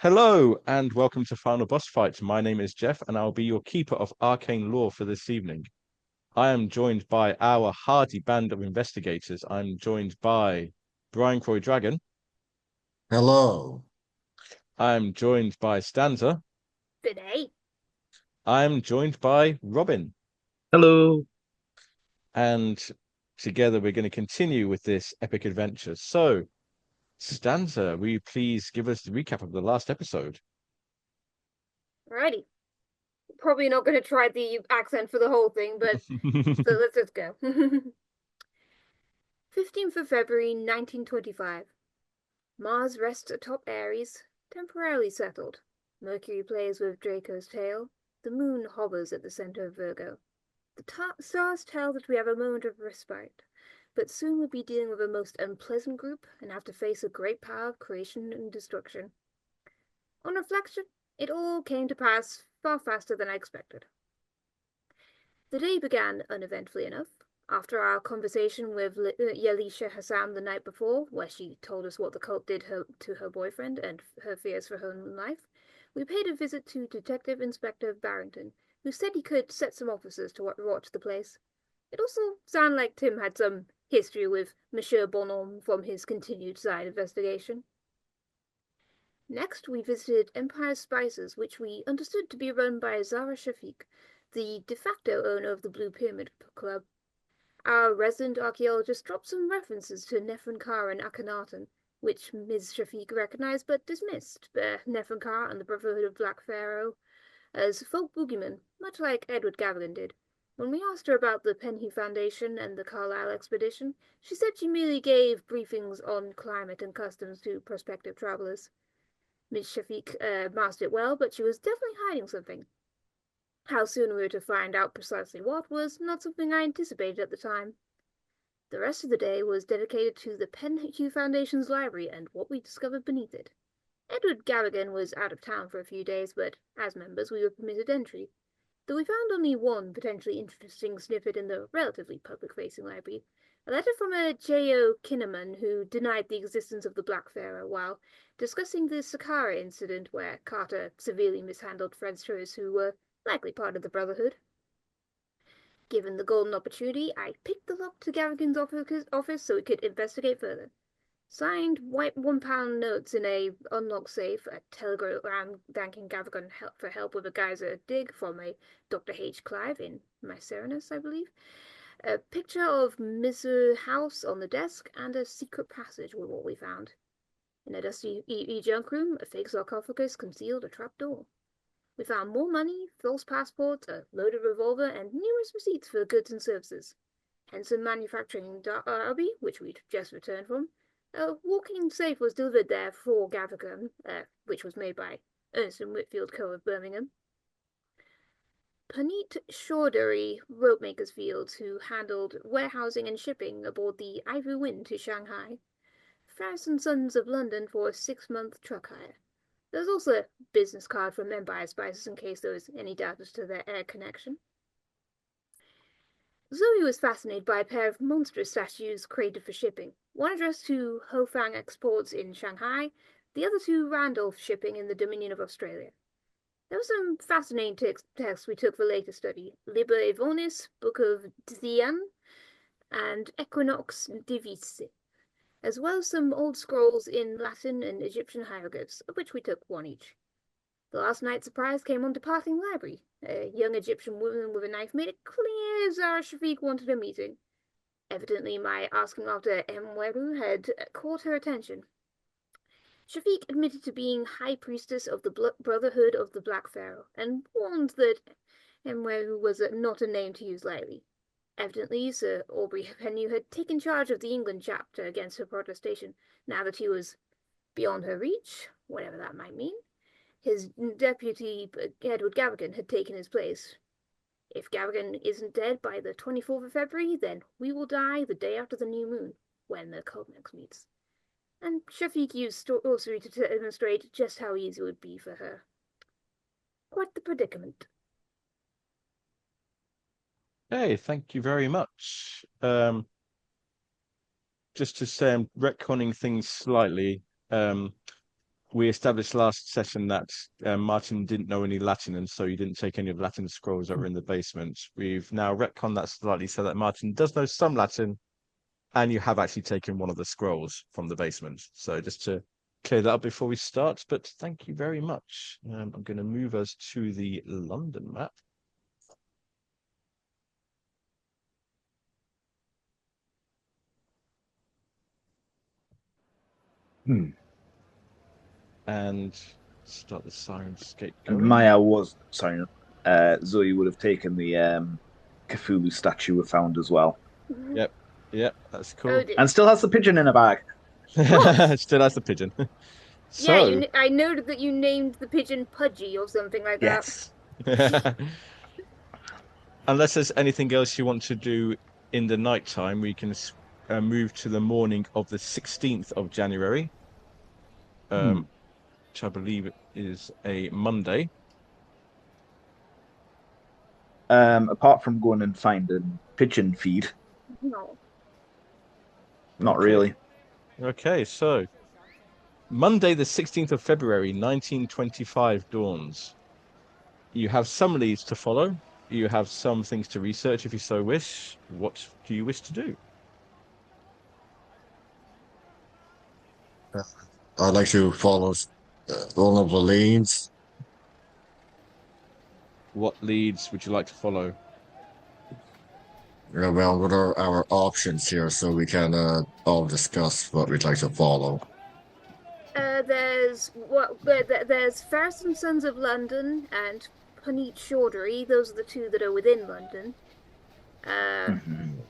Hello and welcome to Final Boss Fight. My name is Jeff and I'll be your keeper of arcane lore for this evening. I am joined by our hardy band of investigators. I'm joined by Brian Croy Dragon. Hello. I'm joined by Stanza. Today. I'm joined by Robin. Hello. And together we're going to continue with this epic adventure. So, Stanza, will you please give us the recap of the last episode? Alrighty. Probably not going to try the accent for the whole thing, but so let's just go. 15th of February 1925. Mars rests atop Aries, temporarily settled. Mercury plays with Draco's tail. The moon hovers at the center of Virgo. The stars tell that we have a moment of respite, but soon we'll be dealing with a most unpleasant group and have to face a great power of creation and destruction. On reflection, it all came to pass far faster than I expected. The day began uneventfully enough. After our conversation with Yalisha Hassam the night before, where she told us what the cult did to her boyfriend and her fears for her own life, we paid a visit to Detective Inspector Barrington, who said he could set some officers to watch the place. It also sounded like Tim had some history with Monsieur Bonhomme from his continued side investigation. Next, we visited Empire Spices, which we understood to be run by Zara Shafiq, the de facto owner of the Blue Pyramid Club. Our resident archaeologist dropped some references to Nefernkar and Akhenaten, which Ms. Shafiq recognized but dismissed Nefernkar and the Brotherhood of Black Pharaoh as folk boogeymen, much like Edward Gavigan did. When we asked her about the Penhew Foundation and the Carlisle expedition, she said she merely gave briefings on climate and customs to prospective travelers. Miss Shafiq mastered it well, but she was definitely hiding something. How soon we were to find out precisely what was not something I anticipated at the time. The rest of the day was dedicated to the Penhew Foundation's library and what we discovered beneath it. Edward Gavigan was out of town for a few days, but as members we were permitted entry. Though we found only one potentially interesting snippet in the relatively public-facing library, a letter from a J.O. Kinnaman who denied the existence of the Black Pharaoh while discussing the Saqqara incident where Carter severely mishandled Frensters who were likely part of the Brotherhood. Given the golden opportunity, I picked the lock to Gavigan's office so we could investigate further. Signed white £1 notes in a unlocked safe, a telegram thanking Gavigan for help with a geyser dig from a Dr. H. Clive in Mycerinus, I believe. A picture of Mr. House on the desk, and a secret passage were what we found. In a dusty junk room, a fake sarcophagus concealed a trapdoor. We found more money, false passports, a loaded revolver, and numerous receipts for goods and services. Henson Manufacturing in Derby, which we'd just returned from. A walk-in safe was delivered there for Gavigan, which was made by Ernst and Whitfield Co. of Birmingham. Puneet Chaudhary, Ropemakers Fields, who handled warehousing and shipping aboard the Ivory Wind to Shanghai. Ferris and Sons of London for a 6-month truck hire. There's also a business card from Empire Spices in case there was any doubt as to their air connection. Zoe was fascinated by a pair of monstrous statues created for shipping, one addressed to Hofang Exports in Shanghai, the other to Randolph Shipping in the Dominion of Australia. There were some fascinating texts we took for later study: Liber Evonis, Book of Xian, and Equinox Divice, as well as some old scrolls in Latin and Egyptian hieroglyphs, of which we took one each. The last night's surprise came on departing the library. A young Egyptian woman with a knife made it clear Zara Shafiq wanted a meeting. Evidently, my asking after Mweru had caught her attention. Shafiq admitted to being High Priestess of the Brotherhood of the Black Pharaoh, and warned that Mweru was not a name to use lightly. Evidently, Sir Aubrey Penhew had taken charge of the England chapter against her protestation, now that he was beyond her reach, whatever that might mean. His deputy, Edward Gavigan, had taken his place. If Gavigan isn't dead by the 24th of February, then we will die the day after the new moon, when the cult next meets. And Shafiq used sorcery to demonstrate just how easy it would be for her. Quite the predicament. Hey, thank you very much. Just to say, I'm retconning things slightly. we established last session that Martin didn't know any Latin, and so you didn't take any of the Latin scrolls that were in the basement. We've now retconned that slightly so that Martin does know some Latin, and you have actually taken one of the scrolls from the basement. So just to clear that up before we start, but thank you very much. I'm going to move us to the London map. And start the Syrinscape going. Maya was sorry. Zoe would have taken the Cthulhu statue we found as well. Yep, that's cool. Oh, dear. And still has the pigeon in her bag. Still has the pigeon. Yeah, I noted that you named the pigeon Pudgy or something like that. Yes. Unless there's anything else you want to do in the night time, we can move to the morning of the 16th of January, which I believe is a Monday. Apart from going and finding pigeon feed, No. not really. Okay, so Monday, the 16th of February, 1925 dawns. You have some leads to follow. You have some things to research if you so wish. What do you wish to do? I'd like to follow all of the leads. What leads would you like to follow? Well, what are our options here so we can all discuss what we'd like to follow? There's First and Sons of London and Puneet Chaudhary. Those are the two that are within London. I'm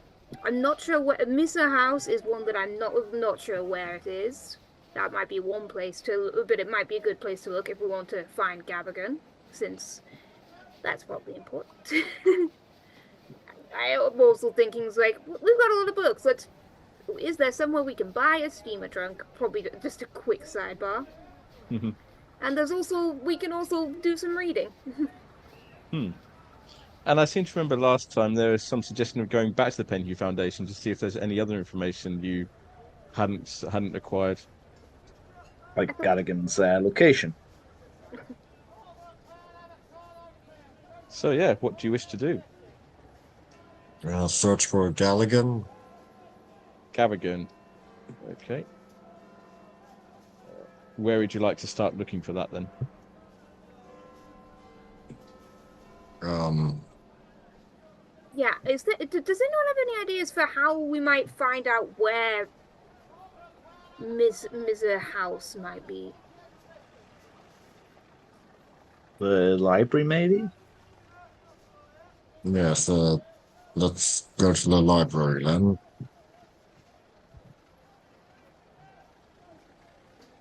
not sure where Missa House is. One that I'm not sure where it is. That might be one place to, but it might be a good place to look if we want to find Gavigan, since that's probably important. I'm also thinking, like, we've got a lot of books. Is there somewhere we can buy a steamer trunk? Probably just a quick sidebar. And we can also do some reading. And I seem to remember last time there was some suggestion of going back to the Penhew Foundation to see if there's any other information you hadn't acquired. Like Gavigan's location. So yeah, what do you wish to do? Search for Gavigan. Gavigan. Okay. Where would you like to start looking for that then? Yeah, does anyone have any ideas for how we might find out where Missa House might be? The library, maybe? Yes, let's go to the library then.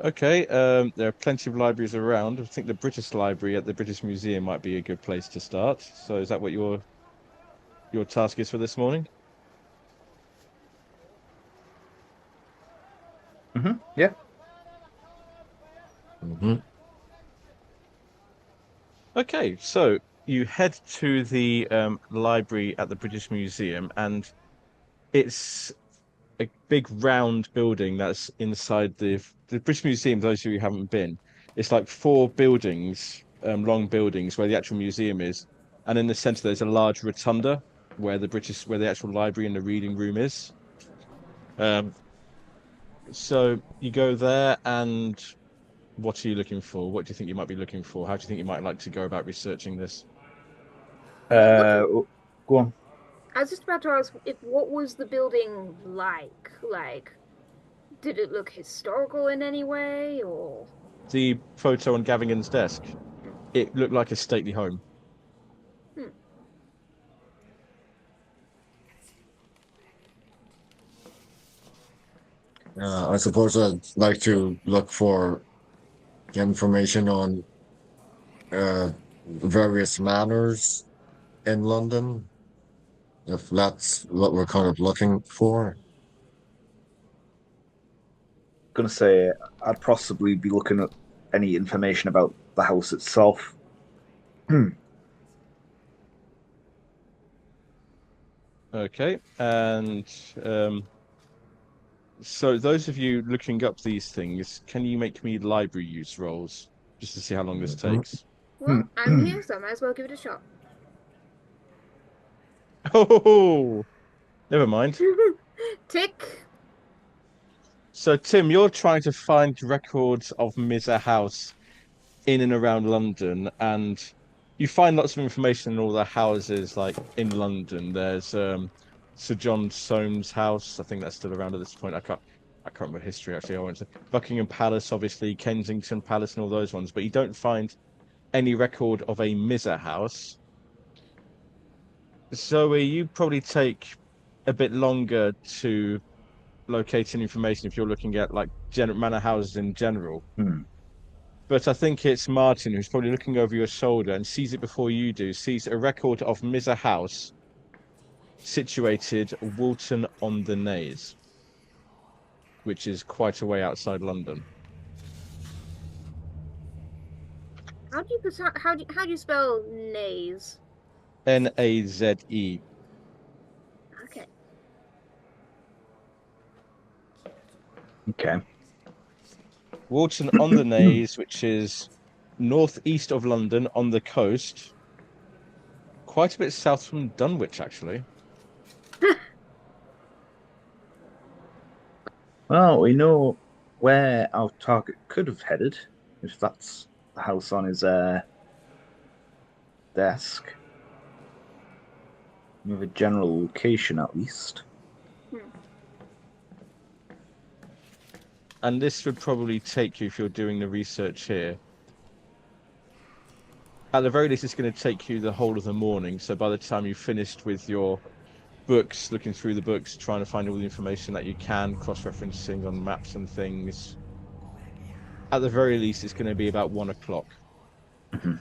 Okay, there are plenty of libraries around. I think the British Library at the British Museum might be a good place to start. So is that what your task is for this morning? Yeah. Okay, so you head to the library at the British Museum, and it's a big round building that's inside the British Museum. Those of you who haven't been, it's like four buildings, long buildings where the actual museum is, and in the center there's a large rotunda where the actual library and the reading room is. So you go there, and what are you looking for? What do you think you might be looking for? How do you think you might like to go about researching this? Go on. I was just about to ask what was the building like? Like, did it look historical in any way, or? The photo on Gavigan's desk, it looked like a stately home. I suppose I'd like to look for information on various manors in London, if that's what we're kind of looking for. Gonna say I'd possibly be looking at any information about the house itself. Okay, and So those of you looking up these things, can you make me library use rolls just to see how long this takes? Well, I'm here, so I might as well give it a shot. Oh, never mind. Tick. So Tim, you're trying to find records of Miser House in and around London, and you find lots of information in all the houses like in London. There's Sir John Soames' house. I think that's still around at this point. I can't remember history actually. I went to Buckingham Palace, obviously, Kensington Palace and all those ones, but you don't find any record of a Miser house. Zoe, you probably take a bit longer to locate any information if you're looking at like manor houses in general. But I think it's Martin who's probably looking over your shoulder and sees it before you do, sees a record of Miser House situated Woolton on the Naze, which is quite a way outside London. How do you spell naze? Naze. Okay. Okay. Woolton on the Naze, which is northeast of London on the coast, quite a bit south from Dunwich, actually. Well, we know where our target could have headed, if that's the house on his desk. We have a general location, at least. And this would probably take you, if you're doing the research here, at the very least, it's going to take you the whole of the morning. So by the time you've finished with your books, looking through the books, trying to find all the information that you can, cross-referencing on maps and things, at the very least, it's going to be about 1 o'clock. Mm-hmm.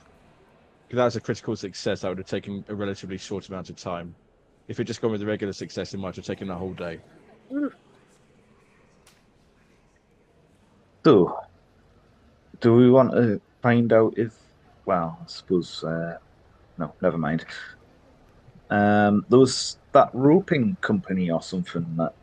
If that was a critical success, that would have taken a relatively short amount of time. If it just gone with a regular success, it might have taken a whole day. So, do we want to find out if? Well, I suppose. No, never mind. There was that roping company or something that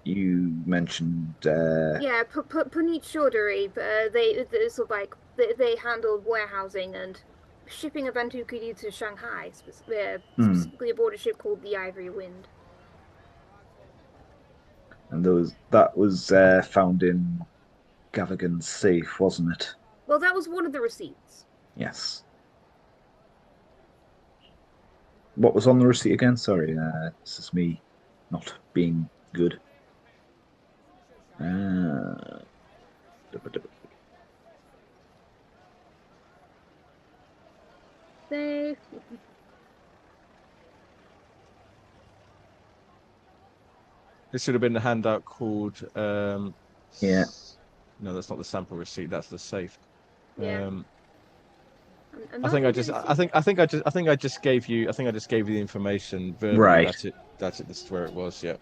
you mentioned. Yeah, Puneet Chaudhary. They sort of like they handled warehousing and shipping of antiquity to Shanghai, specifically aboard a ship called the Ivory Wind. And that was found in Gavigan's safe, wasn't it? Well, that was one of the receipts. Yes. What was on the receipt again? Sorry, this is me not being good. Safe. This should have been the handout called. Yeah. No, that's not the sample receipt. That's the safe. Yeah. I think I just gave you the information verbally. Right. That's it. This is where it was. Yeah.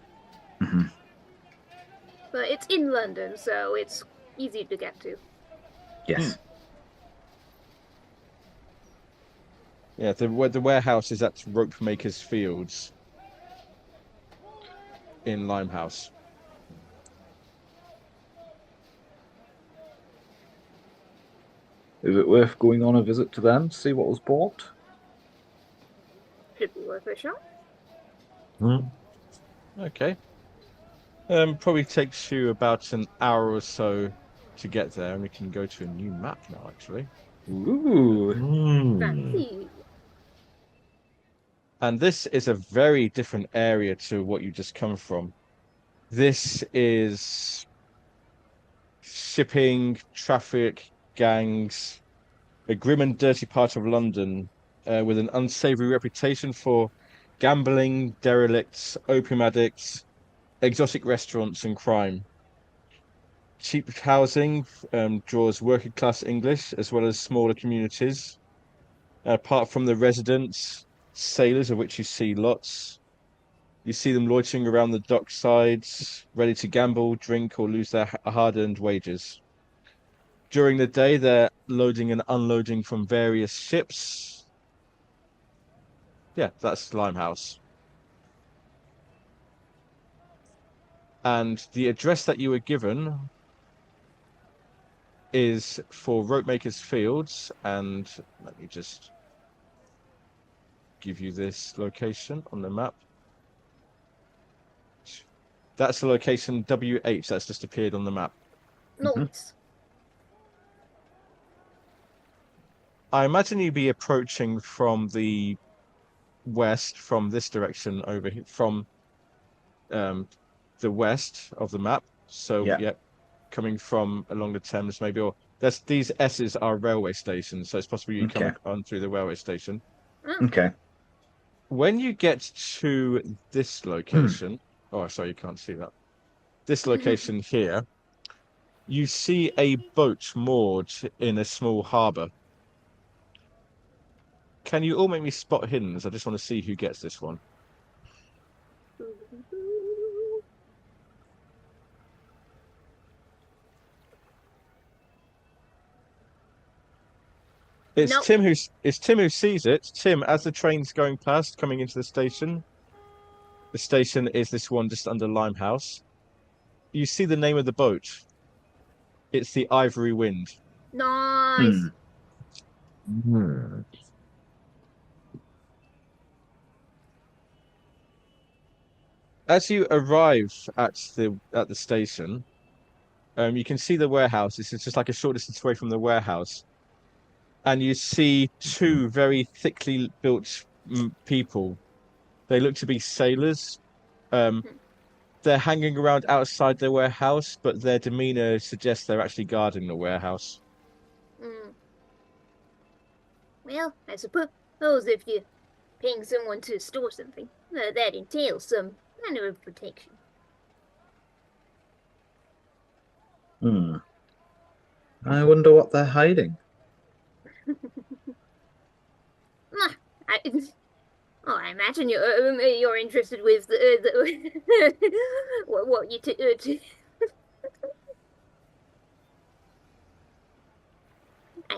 Mm-hmm. But it's in London, so it's easy to get to. Yes. Yeah. The warehouse is at Rope Makers Fields in Limehouse. Is it worth going on a visit to them, see what was bought? Should be worth a shot. Okay. Probably takes you about an hour or so to get there, and we can go to a new map now, actually. Ooh. Fancy. And this is a very different area to what you just come from. This is shipping, traffic, gangs, a grim and dirty part of London with an unsavory reputation for gambling, derelicts, opium addicts, exotic restaurants, and crime. Cheap housing draws working class English as well as smaller communities. Apart from the residents, sailors, of which you see lots. You see them loitering around the docksides, ready to gamble, drink, or lose their hard-earned wages. During the day, they're loading and unloading from various ships. Yeah, that's Limehouse. And the address that you were given is for Ropemaker's Fields, and let me just give you this location on the map. That's the location WH that's just appeared on the map. Nice. I imagine you'd be approaching from the west, from this direction over here, from the west of the map. So yeah, coming from along the Thames, maybe, or these S's are railway stations, so it's possible you come on through the railway station. Okay. When you get to this location, oh, sorry, you can't see that. This location here, you see a boat moored in a small harbour. Can you all make me spot hiddens? I just want to see who gets this one. It's Nope. Tim who sees it. Tim, as the train's going past, coming into the station is this one just under Limehouse. You see the name of the boat. It's the Ivory Wind. Nice. As you arrive at the station, you can see the warehouse. This is just like a short distance away from the warehouse. And you see two very thickly built people. They look to be sailors. They're hanging around outside the warehouse, but their demeanor suggests they're actually guarding the warehouse. Well, I suppose if you're paying someone to store something, that entails some manner of protection. I wonder what they're hiding. I imagine you're interested with what you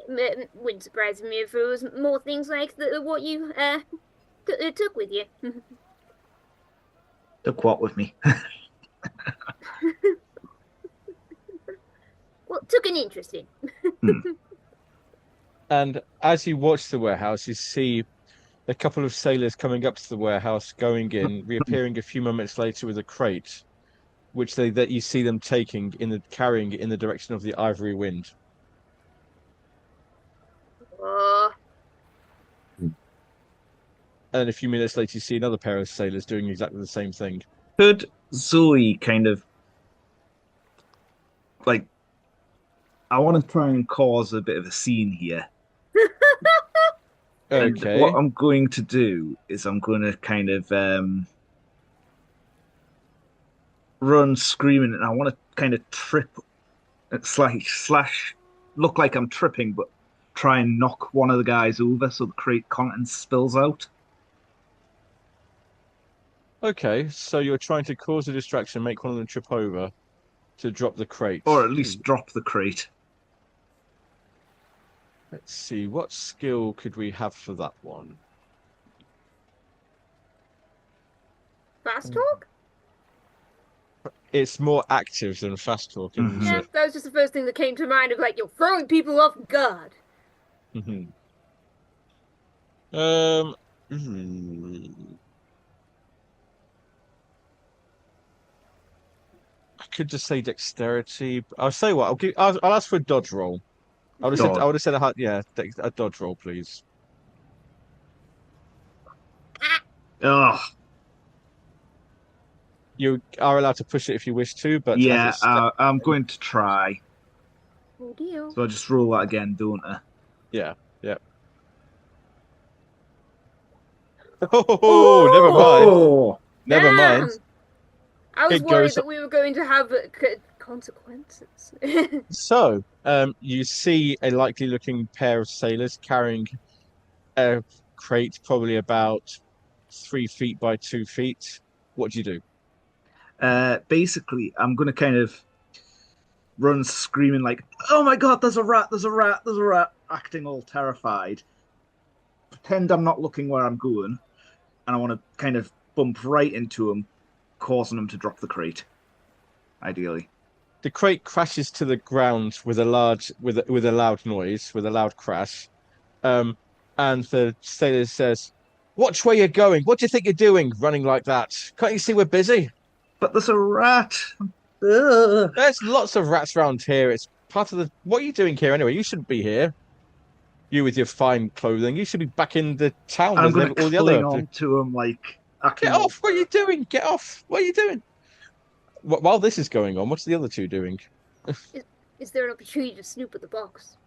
It wouldn't surprise me if there was more things like what you took with you. Took what with me? Well, took an interest in. And as you watch the warehouse, you see a couple of sailors coming up to the warehouse, going in, reappearing a few moments later with a crate, which you see them carrying in the direction of the Ivory Wind. And a few minutes later, you see another pair of sailors doing exactly the same thing. Could Zoe kind of I want to try and cause a bit of a scene here. Okay. And what I'm going to do is I'm going to kind of run screaming, and I want to kind of trip, slash look like I'm tripping, but try and knock one of the guys over so the crate contents spills out. Okay, so you're trying to cause a distraction, make one of them trip over to drop the crate. Or at least drop the crate. Let's see, what skill could we have for that one? Fast talk? It's more active than fast talk, isn't Yeah, it? that was just the first thing that came to mind of you're throwing people off guard. I could just say dexterity. I'll say what I'll ask for a dodge roll. I would have said a dodge roll, please. Ugh. You are allowed to push it if you wish to, but yeah, I'm going to try. Oh dear. So I just roll that again, don't I? Yeah. Oh, never mind. Oh, never mind. I was worried that we were going to have consequences. So, you see a likely-looking pair of sailors carrying a crate, probably about 3 feet by 2 feet. What do you do? Basically, I'm going to kind of run screaming oh my God, there's a rat, acting all terrified. Pretend I'm not looking where I'm going, and I want to kind of bump right into him, causing him to drop the crate. ideally. The crate crashes to the ground with a loud noise, with a loud crash. And the sailor says, "Watch where you're going. What do you think you're doing, running like that? Can't you see we're busy? But there's a rat. Ugh. There's lots of rats around here. It's part of the. What are you doing here anyway? You shouldn't be here. You with your fine clothing. You should be back in the town I'm with going all to the cling other. on to him like acting Get all off! What are you doing? Get off! What are you doing?" While this is going on, what's the other two doing? Is there an opportunity to snoop at the box?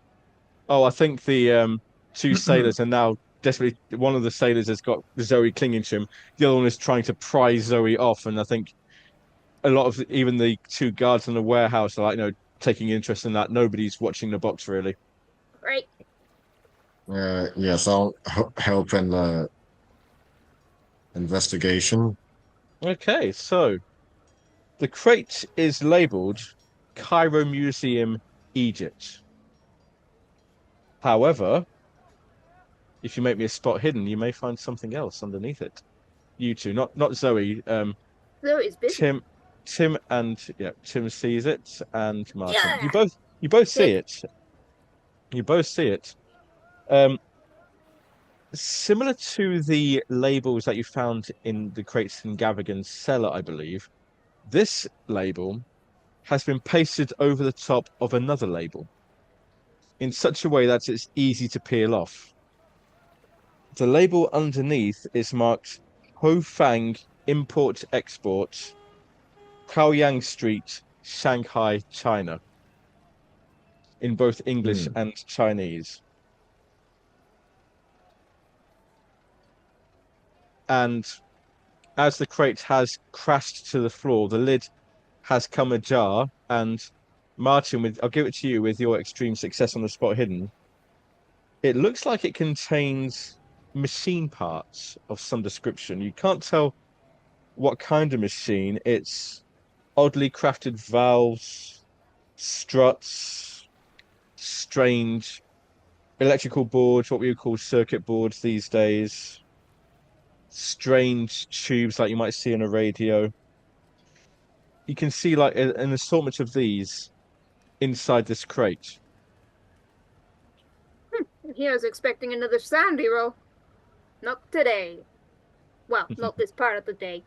Oh, I think the two sailors are now desperately. One of the sailors has got Zoe clinging to him. The other one is trying to pry Zoe off, and I think a lot of even the two guards in the warehouse are like, taking interest in that. Nobody's watching the box really. Right. Yes, I'll help in the investigation. Okay, so the crate is labeled Cairo Museum, Egypt. However, if you make me a spot hidden, you may find something else underneath it. You two, not Zoe. Zoe's busy. Tim Tim sees it, and Martin. Yeah. You both see Take it. You both see it. Um, Similar to the labels that you found in the crates in Gavigan's cellar, I believe, this label has been pasted over the top of another label in such a way that it's easy to peel off. The label underneath is marked Hofang Import Export, Kaoyang Street, Shanghai, China, in both English and Chinese. And as the crate has crashed to the floor, the lid has come ajar. And Martin, I'll give it to you with your extreme success on the spot hidden. It looks like it contains machine parts of some description. You can't tell what kind of machine. It's oddly crafted valves, struts, strange electrical boards, what we would call circuit boards these days, strange tubes like you might see in a radio. You can see like an assortment of these inside this crate. He was expecting another sandy roll. Not today. Well, not this part of the day.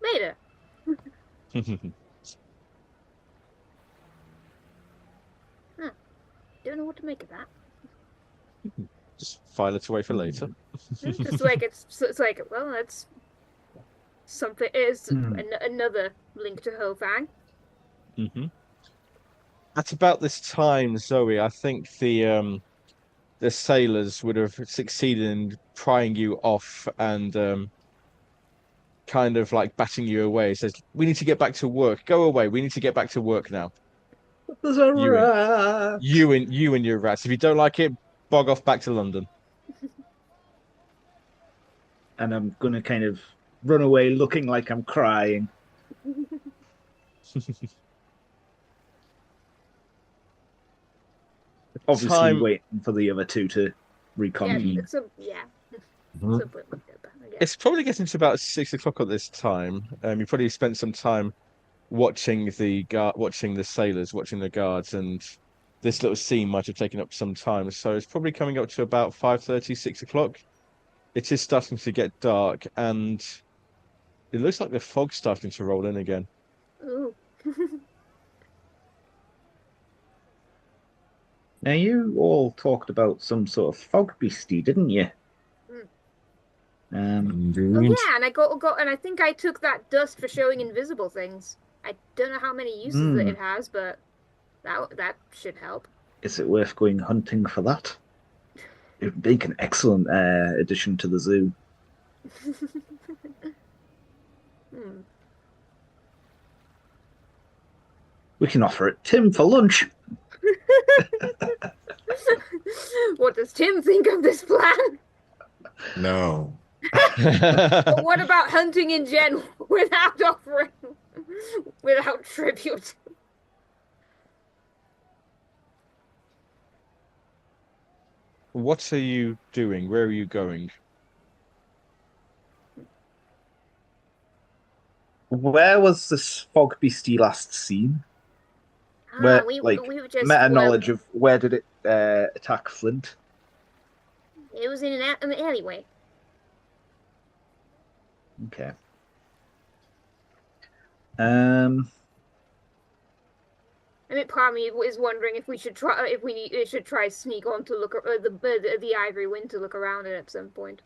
Later. Don't know what to make of that. Just file it away for later. Just like it's like, well, that's something. Is another link to Hofang. At about this time, Zoe, I think the sailors would have succeeded in prying you off and kind of like batting you away. It says, "We need to get back to work. Go away. We need to get back to work now." There's a rat. You and your rats. If you don't like it, bog off back to London. And I'm going to kind of run away looking like I'm crying. Obviously waiting for the other two to reconvene. It's probably getting to about 6 o'clock at this time. You probably spent some time watching the sailors, watching the guards, and this little scene might have taken up some time. So it's probably coming up to about 5:30, 6 o'clock. It is starting to get dark, and it looks like the fog's starting to roll in again. Ooh. Now, you all talked about some sort of fog beastie, didn't you? Oh yeah, and I think I took that dust for showing invisible things. I don't know how many uses that it has, but that should help. Is it worth going hunting for that? It would make an excellent addition to the zoo. We can offer it Tim for lunch. What does Tim think of this plan? No. But what about hunting in general without tribute? What are you doing? Where are you going? Where was this fog beastie last seen? Where, we like, we were just meta knowledge of where did it attack Flint? it was in an alleyway. Okay. I mean, part of me is wondering if we should try sneak on to look at the Ivory Wind to look around it at some point.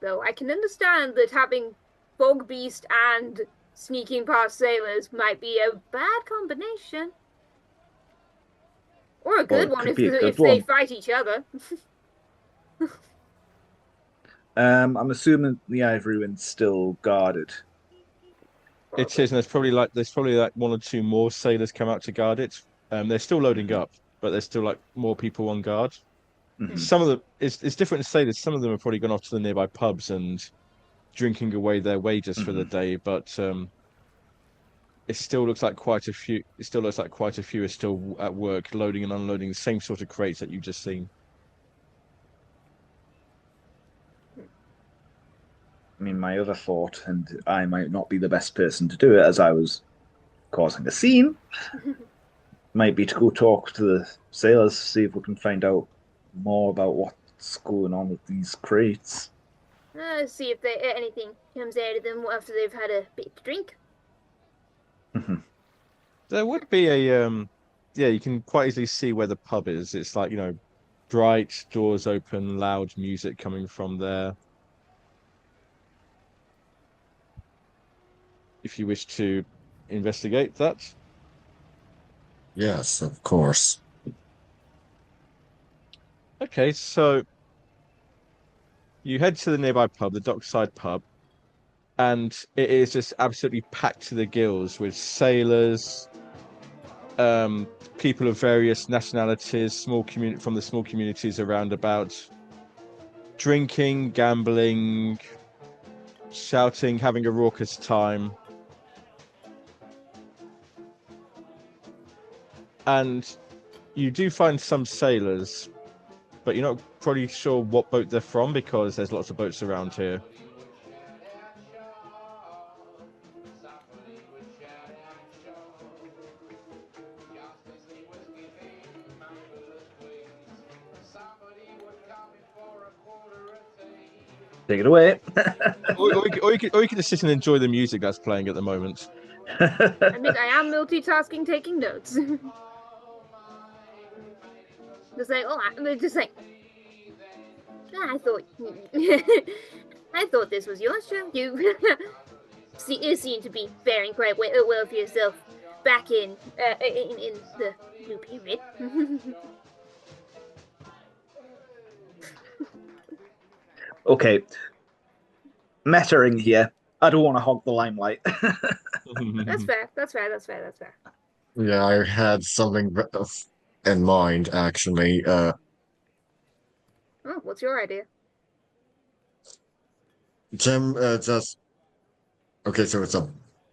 Though I can understand that having Fog Beast and sneaking past sailors might be a bad combination. Or a Or good it one could be a if good they one. fight each other. I'm assuming the Ivory Wind's still guarded. It is, and there's probably like one or two more sailors come out to guard it. They're still loading up, but there's still like more people on guard. Mhm. Some of them it's different to say that some of them have probably gone off to the nearby pubs and drinking away their wages for the day, but it still looks like quite a few. It still looks like quite a few are still at work, loading and unloading the same sort of crates that you've just seen. I mean, my other thought, and I might not be the best person to do it as I was causing a scene, might be to go talk to the sailors, see if we can find out more about what's going on with these crates. See if anything comes out of them after they've had a bit to drink. There would be a yeah, you can quite easily see where the pub is. It's like, bright, doors open, loud music coming from there. If you wish to investigate that. Yes, of course. Okay, so you head to the nearby pub, the Dockside pub, and it is just absolutely packed to the gills with sailors, people of various nationalities, from the small communities around about, drinking, gambling, shouting, having a raucous time. And you do find some sailors, but you're not probably sure what boat they're from because there's lots of boats around here. Take it away. Or you could just sit and enjoy the music that's playing at the moment. Admit I am multitasking, taking notes. Just like, just like, I thought, I thought this was your show. You seem to be faring quite well for yourself back in the Blue Period. Okay. Mettering here. I don't want to hog the limelight. That's fair. That's fair. That's fair. That's fair. Yeah, I had something in mind, actually. Oh, what's your idea? Tim, just okay, so it's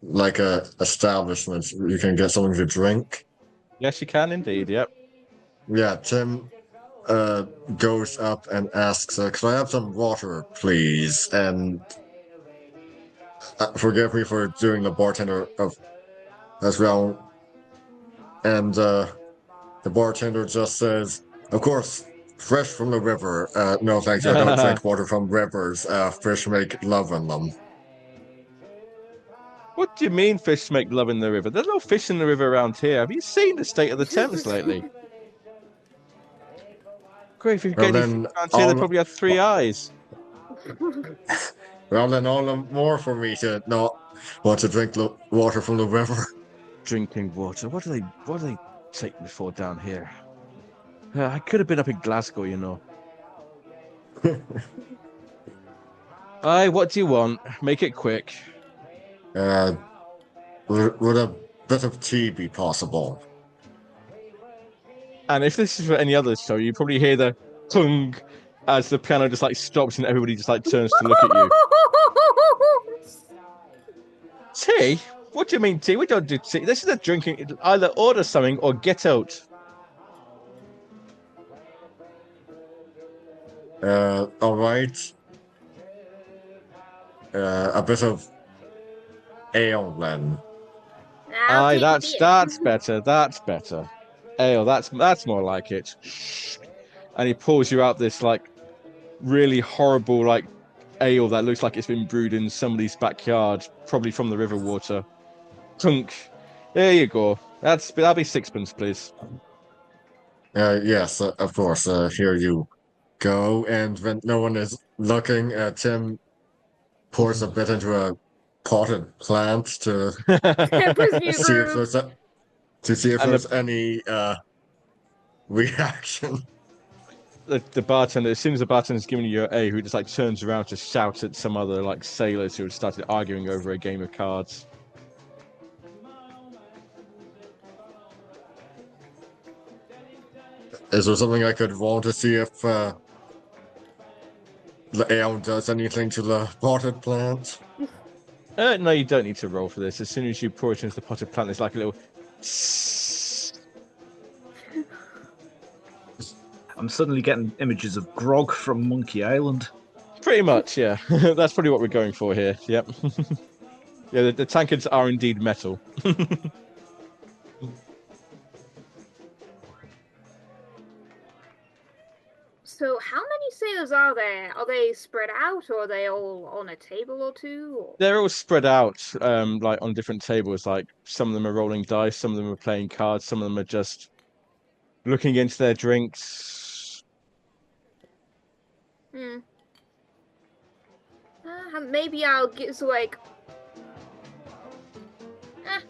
like a establishment. You can get something to drink. Yes, you can indeed. Yep. Yeah, Tim goes up and asks, "Could I have some water, please?" And forgive me for doing the bartender of as well. And the bartender just says, "Of course, fresh from the river. No, thank you. I don't drink water from rivers. Fish make love in them." What do you mean fish make love in the river? There's no fish in the river around here. Have you seen the state of the Thames lately? Great, if you Well get any then, fish around here, they probably have three eyes. well then, all the more for me to not want to drink water from the river. Drinking water. What do they take me for down here? I could have been up in Glasgow, you know. Aye, what do you want? Make it quick. Would a bit of tea be possible? And if this is for any other show, you probably hear the tung as the piano just like stops and everybody just like turns to look at you. Tea? What do you mean tea? We don't do tea. This is a drinking. Either order something or get out. All right. A bit of ale then. I'll Aye, take beer. that's better. That's better. Ale, that's more like it. And he pulls you out this like really horrible like ale that looks like it's been brewed in somebody's backyard, probably from the river water. Tunk. There you go. That'll be sixpence, please. Yes, of course. Here you go. And when no one is looking, Tim pours a bit into a potted plant to see if there's any reaction. The bartender, as soon as the bartender's giving you your A, who just like turns around to shout at some other like sailors who had started arguing over a game of cards. Is there something I could roll to see if the ale does anything to the potted plant? No, you don't need to roll for this. As soon as you pour it into the potted plant, there's like a little. I'm suddenly getting images of grog from Monkey Island. Pretty much, yeah. That's probably what we're going for here. Yep. Yeah, the tankards are indeed metal. So how many sailors are there? Are they spread out, or are they all on a table or two? Or... They're all spread out, like on different tables. Like some of them are rolling dice, some of them are playing cards, some of them are just looking into their drinks. Maybe I'll get like.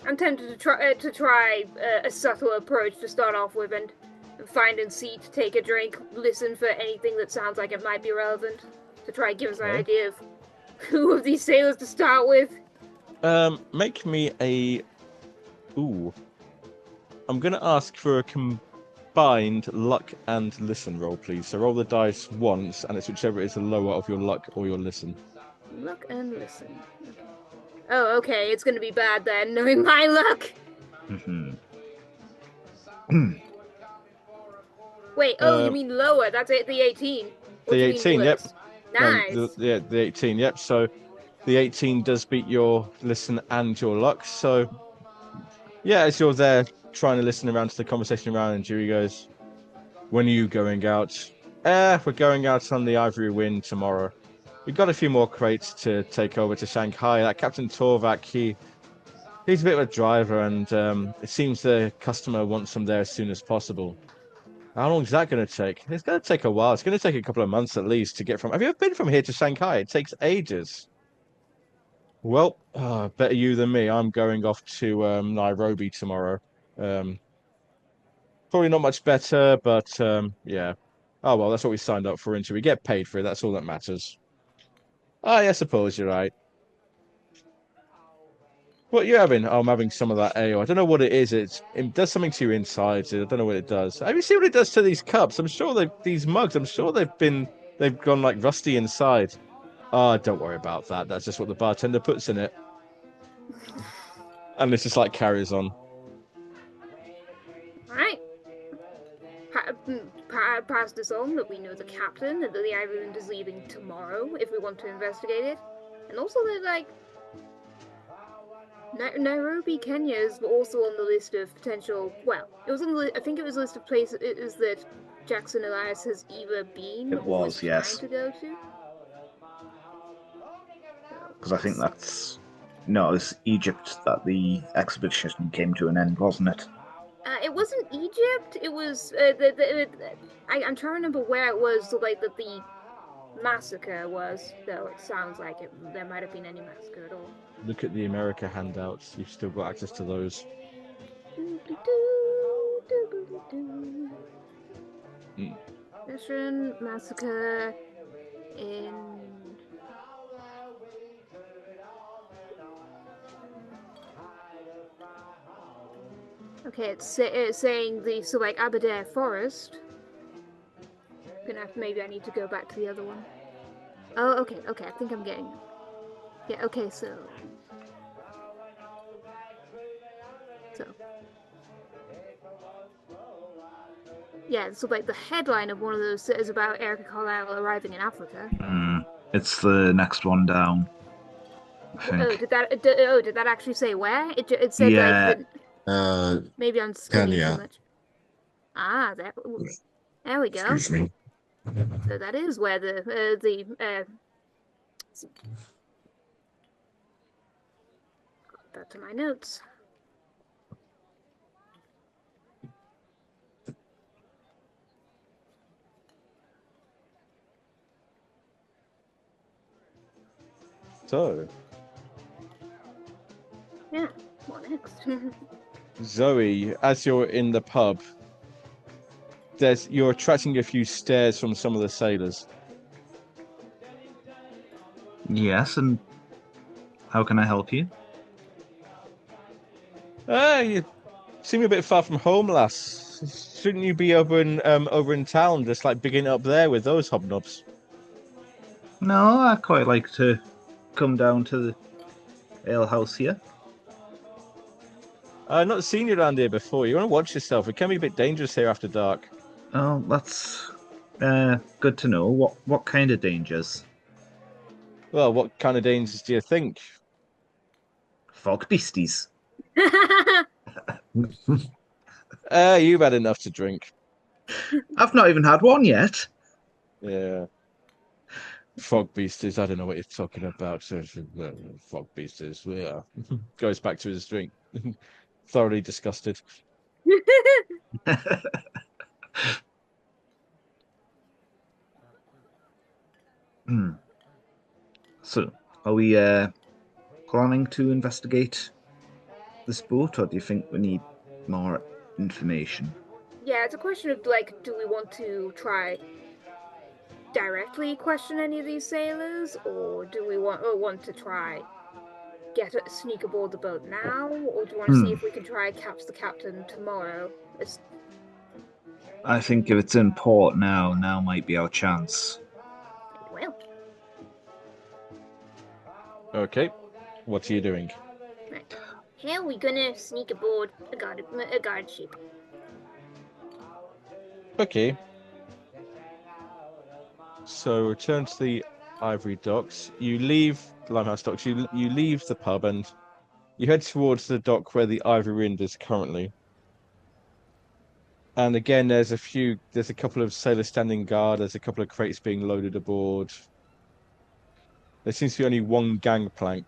I'm tempted to try a subtle approach to start off with, and find a seat, take a drink, listen for anything that sounds like it might be relevant, to try and give us an idea of who of these sailors to start with. Make me a. Ooh. I'm gonna ask for a combined luck and listen roll, please. So roll the dice once, and it's whichever is the lower of your luck or your listen. Luck and listen. Okay. Oh, okay. It's gonna be bad then, knowing my luck. Wait. Oh, you mean lower? That's it. The 18. The 18. Yep. Nice. No, the 18. Yep. So the 18 does beat your listen and your luck. So yeah, as you're there trying to listen around to the conversation around, and Jury goes, "When are you going out?" We're going out on the Ivory Wind tomorrow. We've got a few more crates to take over to Shanghai. That Captain Torvak, he's a bit of a driver, and it seems the customer wants them there as soon as possible. How long is that going to take? It's going to take a while. It's going to take a couple of months at least to get from... Have you ever been from here to Shanghai? It takes ages. Well, better you than me. I'm going off to Nairobi tomorrow. Probably not much better, but yeah. Oh, well, that's what we signed up for, we get paid for it. That's all that matters. I suppose you're right. What are you having? Oh, I'm having some of that ale. I don't know what it is. It does something to your insides. I don't know what it does. Have you seen what it does to these cups? I'm sure these mugs. I'm sure they've gone like rusty inside. Don't worry about that. That's just what the bartender puts in it. And it's just like carries on. Right. Pass this on that we know the captain and that the island is leaving tomorrow if we want to investigate it. And also that, like, Nairobi, Kenya is also on the list of potential. Well, it was on the. I think it was a list of places that Jackson Elias has either been or was yes trying to go to. Because I think that's it's Egypt that the expedition came to an end, wasn't it? It wasn't Egypt. It was I'm trying to remember where it was. So like that the massacre was. Though it sounds like there might have been any massacre at all. Look at the America handouts. You've still got access to those. Veteran massacre in. Okay, it's saying the like Aberdare Forest. Maybe I need to go back to the other one. Oh, okay, I think I'm getting. Yeah, okay, so. Yeah, so like the headline of one of those is about Erica Carlisle arriving in Africa. It's the next one down. I think. Did that actually say where? It said Yeah. maybe I'm skimming Kenya. too much. Ah, there we go. Excuse me. So that is where that to my notes. So, Yeah, what next? Zoe, as you're in the pub, you're attracting a few stares from some of the sailors. Yes, and how can I help you? You seem a bit far from home, lass. Shouldn't you be over in town, just like bigging it up there with those hobnobs? No, I quite like to come down to the alehouse here. I've not seen you around here before. You want to watch yourself. It can be a bit dangerous here after dark. Oh, that's good to know. What kind of dangers? Well, what kind of dangers do you think? Fog beasties. You've had enough to drink. I've not even had one yet. Yeah. Fog beasties, I don't know what you're talking about. Fog beasties, yeah. Goes back to his drink. Thoroughly disgusted. So, are we planning to investigate this boat, or do you think we need more information? Yeah, it's a question of like, do we want to try directly question any of these sailors, or do we want to try sneak aboard the boat now, or do you want to see if we can try catch the captain tomorrow? I think if it's in port now might be our chance. Well. Okay. What are you doing? Right. How are we gonna sneak aboard a guard ship? Okay. So return to the Ivory Docks. You leave the Limehouse Docks. You leave the pub and you head towards the dock where the Ivory Wind is currently. And again, there's a couple of sailors standing guard. There's a couple of crates being loaded aboard. There seems to be only one gangplank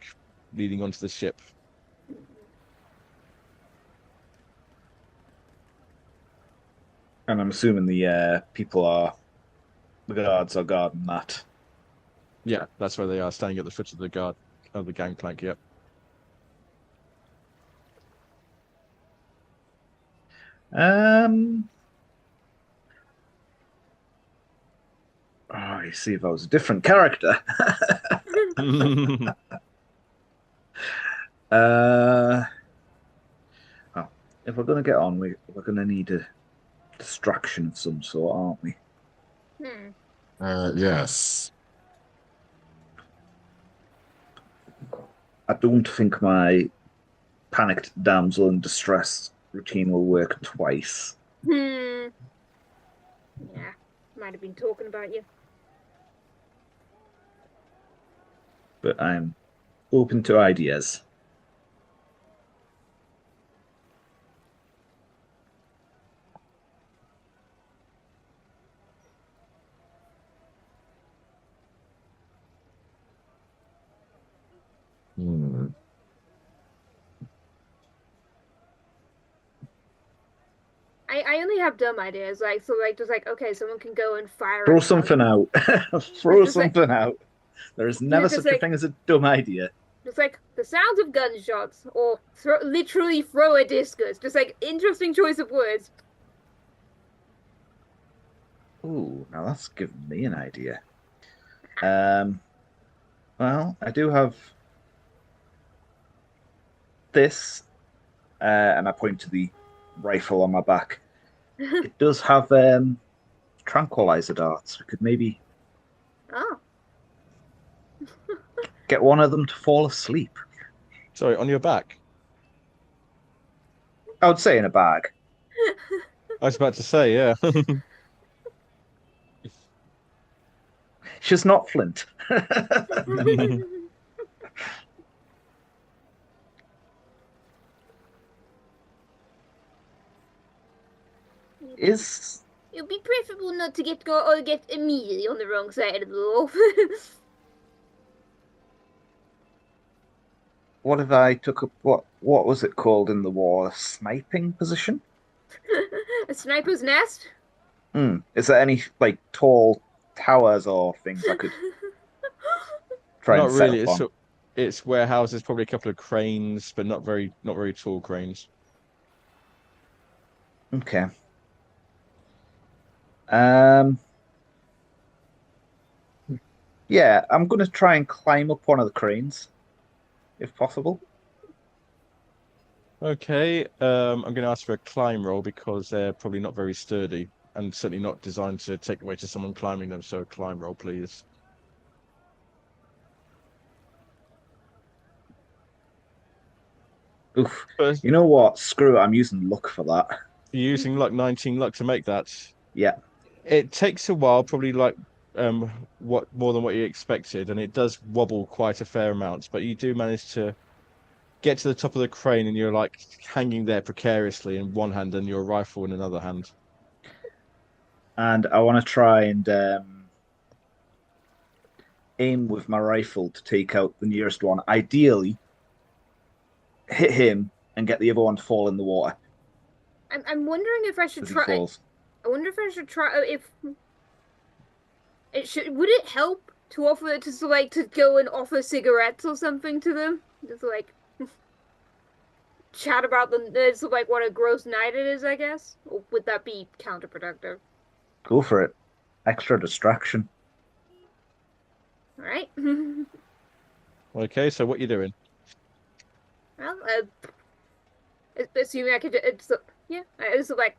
leading onto the ship. And I'm assuming the guards are guarding that. Yeah, that's where they are, standing at the foot of the gangplank. Yep. Oh, you see, if I was a different character. Well, if we're going to get on, we're going to need a distraction of some sort, aren't we? Yes. I don't think my panicked damsel in distress routine will work twice. Yeah, might have been talking about you. But I'm open to ideas. I only have dumb ideas, okay, someone can go and fire. Throw something out. Throw something out. There is never such a thing as a dumb idea. Just like the sounds of gunshots, or literally throw a discus. Just like interesting choice of words. Ooh, now that's given me an idea. Well, I do have this, and I point to the rifle on my back. It does have tranquilizer darts. We could maybe get one of them to fall asleep. Sorry, on your back? I would say in a bag. I was about to say, yeah. She's not Flint. Is It'd be preferable not to get immediately on the wrong side of the law. what if I took up what was it called in the war? A sniping position? A sniper's nest? Is there any like tall towers or things I could try Not and set really. up on? It's warehouses, probably a couple of cranes, but not very tall cranes. Okay. Um. Yeah, I'm gonna try and climb up one of the cranes, if possible. Okay. I'm going to ask for a climb roll because they're probably not very sturdy and certainly not designed to take away to someone climbing them. So a climb roll, please. Oof. First, You know what? Screw it. I'm using luck for that. you're using luck 19 luck to make that. Yeah. It takes a while, probably like what more than what you expected, and it does wobble quite a fair amount, but you do manage to get to the top of the crane and you're like hanging there precariously in one hand and your rifle in another hand. And I want to try and aim with my rifle to take out the nearest one. Ideally, hit him and get the other one to fall in the water I'm wondering if I should as he try. falls. I wonder if I should try if it should. Would it help to offer to go and offer cigarettes or something to them? Just like chat about like what a gross night it is, I guess. Or would that be counterproductive? Go for it. Extra distraction. All right. Okay, so what you doing? Well, assuming I could, yeah. It's like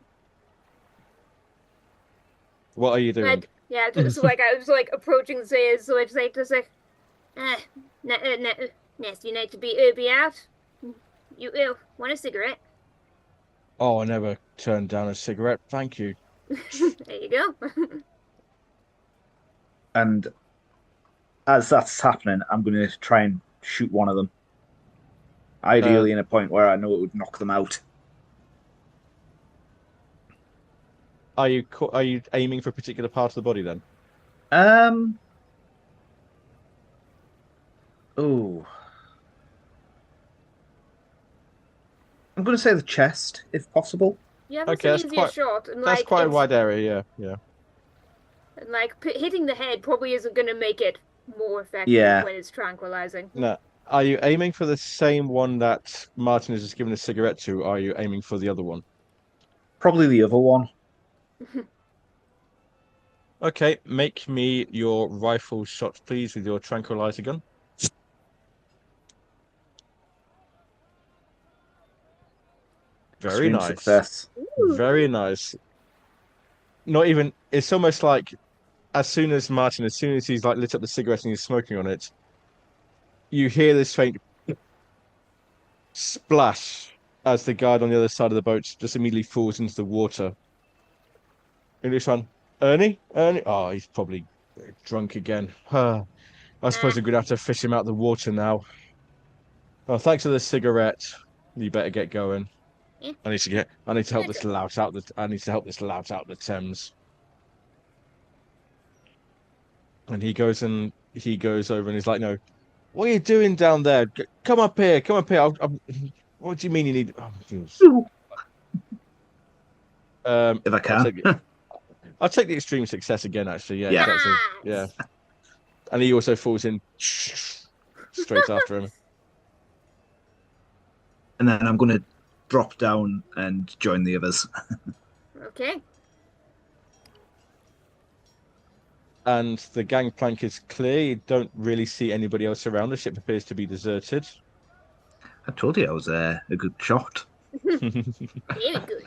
What are you doing? yeah. So like I was like approaching the say, so it's like just like, ah, nasty night to be out. You want a cigarette? Oh, I never turned down a cigarette. Thank you. There you go. And as that's happening, I'm going to try and shoot one of them. Ideally, in a point where I know it would knock them out. Are you aiming for a particular part of the body then? Oh. I'm going to say the chest, if possible. Yeah, that's Okay, an that's easier quite- shot, and That's like quite a wide area, yeah. and like hitting the head probably isn't going to make it more effective Yeah. when it's tranquilizing. No. Are you aiming for the same one that Martin has just given a cigarette to? Or are you aiming for the other one? Probably the other one. Okay, make me your rifle shot, please, with your tranquilizer gun. Very Extreme nice. success. Very nice. Not even, it's almost like as soon as he's like lit up the cigarette and he's smoking on it, you hear this faint splash as the guard on the other side of the boat just immediately falls into the water. And this one, Ernie? Oh, he's probably drunk again. I suppose we're gonna have to fish him out of the water now. Oh, thanks for the cigarette. You better get going. Yeah. I need to help this lout out the Thames. And he goes over and he's like, "No, what are you doing down there? Come up here. What do you mean you need?" If I can. I'll take the extreme success again. Actually, yeah, Yeah. yeah. And he also falls in straight after him. And then I'm going to drop down and join the others. Okay. And the gangplank is clear. You don't really see anybody else around. The ship appears to be deserted. I told you I was a good shot. Very good.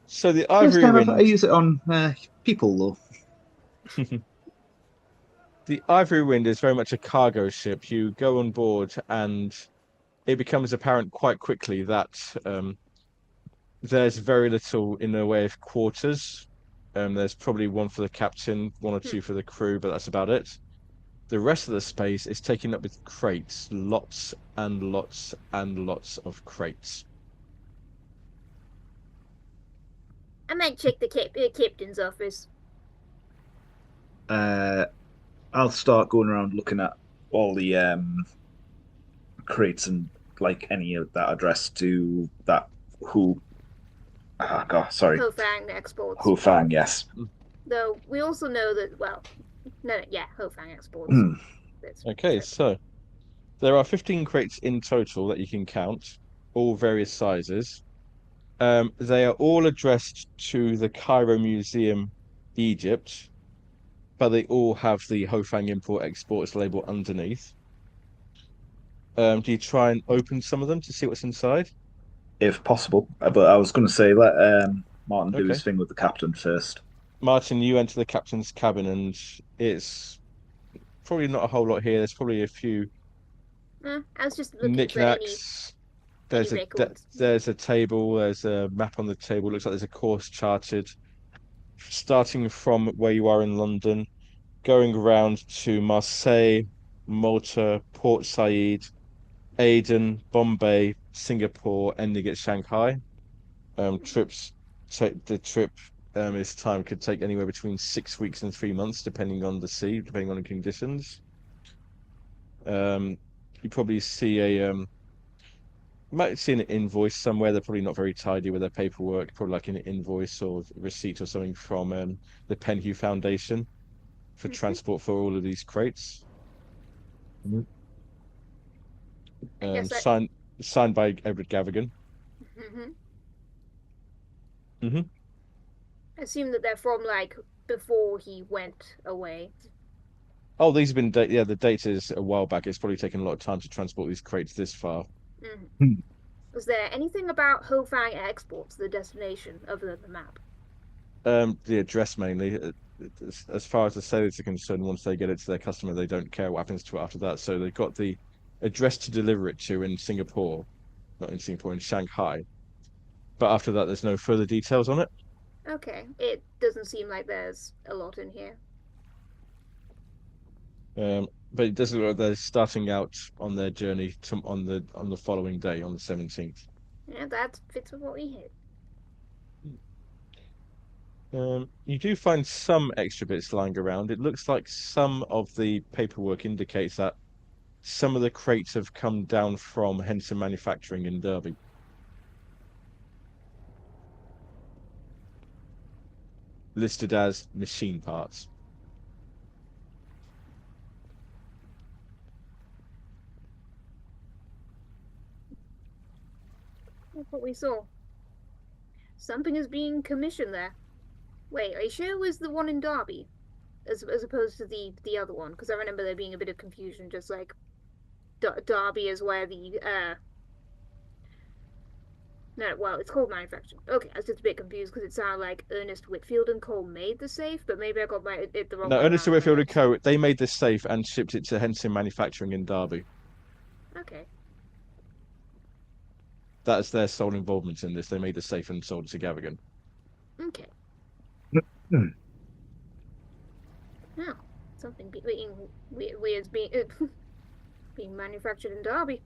So the Ivory Wind. I use it on people, though. The Ivory Wind is very much a cargo ship. You go on board, and it becomes apparent quite quickly that there's very little in the way of quarters. There's probably one for the captain, one or two for the crew, but that's about it. The rest of the space is taken up with crates, lots and lots and lots of crates. I might check the captain's office. I'll start going around looking at all the crates and like any of that address to that who. Oh God, sorry, Hofang exports. Hu Fang. Yes. Though we also know that, well, no, yeah, Hofang exports. Okay, so there are 15 crates in total that you can count, all various sizes. They are all addressed to the Cairo Museum, Egypt, but they all have the Hofang Import Exports label underneath. Do you try and open some of them to see what's inside? If possible. But I was going to say let Martin do Okay. his thing with the captain first. Martin, you enter the captain's cabin, and it's probably not a whole lot here. There's probably a few I was just looking for any knickknacks. There's records. there's a table. There's a map on the table. Looks like there's a course charted, starting from where you are in London, going around to Marseille, Malta, Port Said, Aden, Bombay, Singapore, ending at Shanghai. Trips take the trip. This time could take anywhere between 6 weeks and 3 months, depending on the sea, depending on the conditions. You probably see you might see an invoice somewhere. They're probably not very tidy with their paperwork. Probably like an invoice or receipt or something from the Penhew Foundation for transport for all of these crates. Yes, Signed by Edward Gavigan. I assume that they're from like before he went away. Oh, these have been yeah. The date is a while back. It's probably taken a lot of time to transport these crates this far. Was there anything about Hofang exports, the destination, other than the map? The address mainly. As far as the sailors are concerned, once they get it to their customer, they don't care what happens to it after that. So they've got the address to deliver it to in Singapore, not in Singapore, in Shanghai. But after that, there's no further details on it. Okay, it doesn't seem like there's a lot in here. But it doesn't look like they're starting out on their journey on the following day, on the 17th. Yeah, that fits with what we hit. You do find some extra bits lying around. It looks like some of the paperwork indicates that some of the crates have come down from Henson Manufacturing in Derby. Listed as machine parts. That's what we saw. Something is being commissioned there. Wait, are you sure it was the one in Derby? As opposed to the other one? Because I remember there being a bit of confusion, just like Derby is where the no, well, it's called manufacturing. Okay, I was just a bit confused because it sounded like Ernest Whitfield and Co. made the safe, but maybe I got it the wrong No, way Ernest around. Whitfield and Co. They made this safe and shipped it to Henson Manufacturing in Derby. Okay. That's their sole involvement in this. They made the safe and sold it to Gavigan. Okay. Now, something being weird being being manufactured in Derby.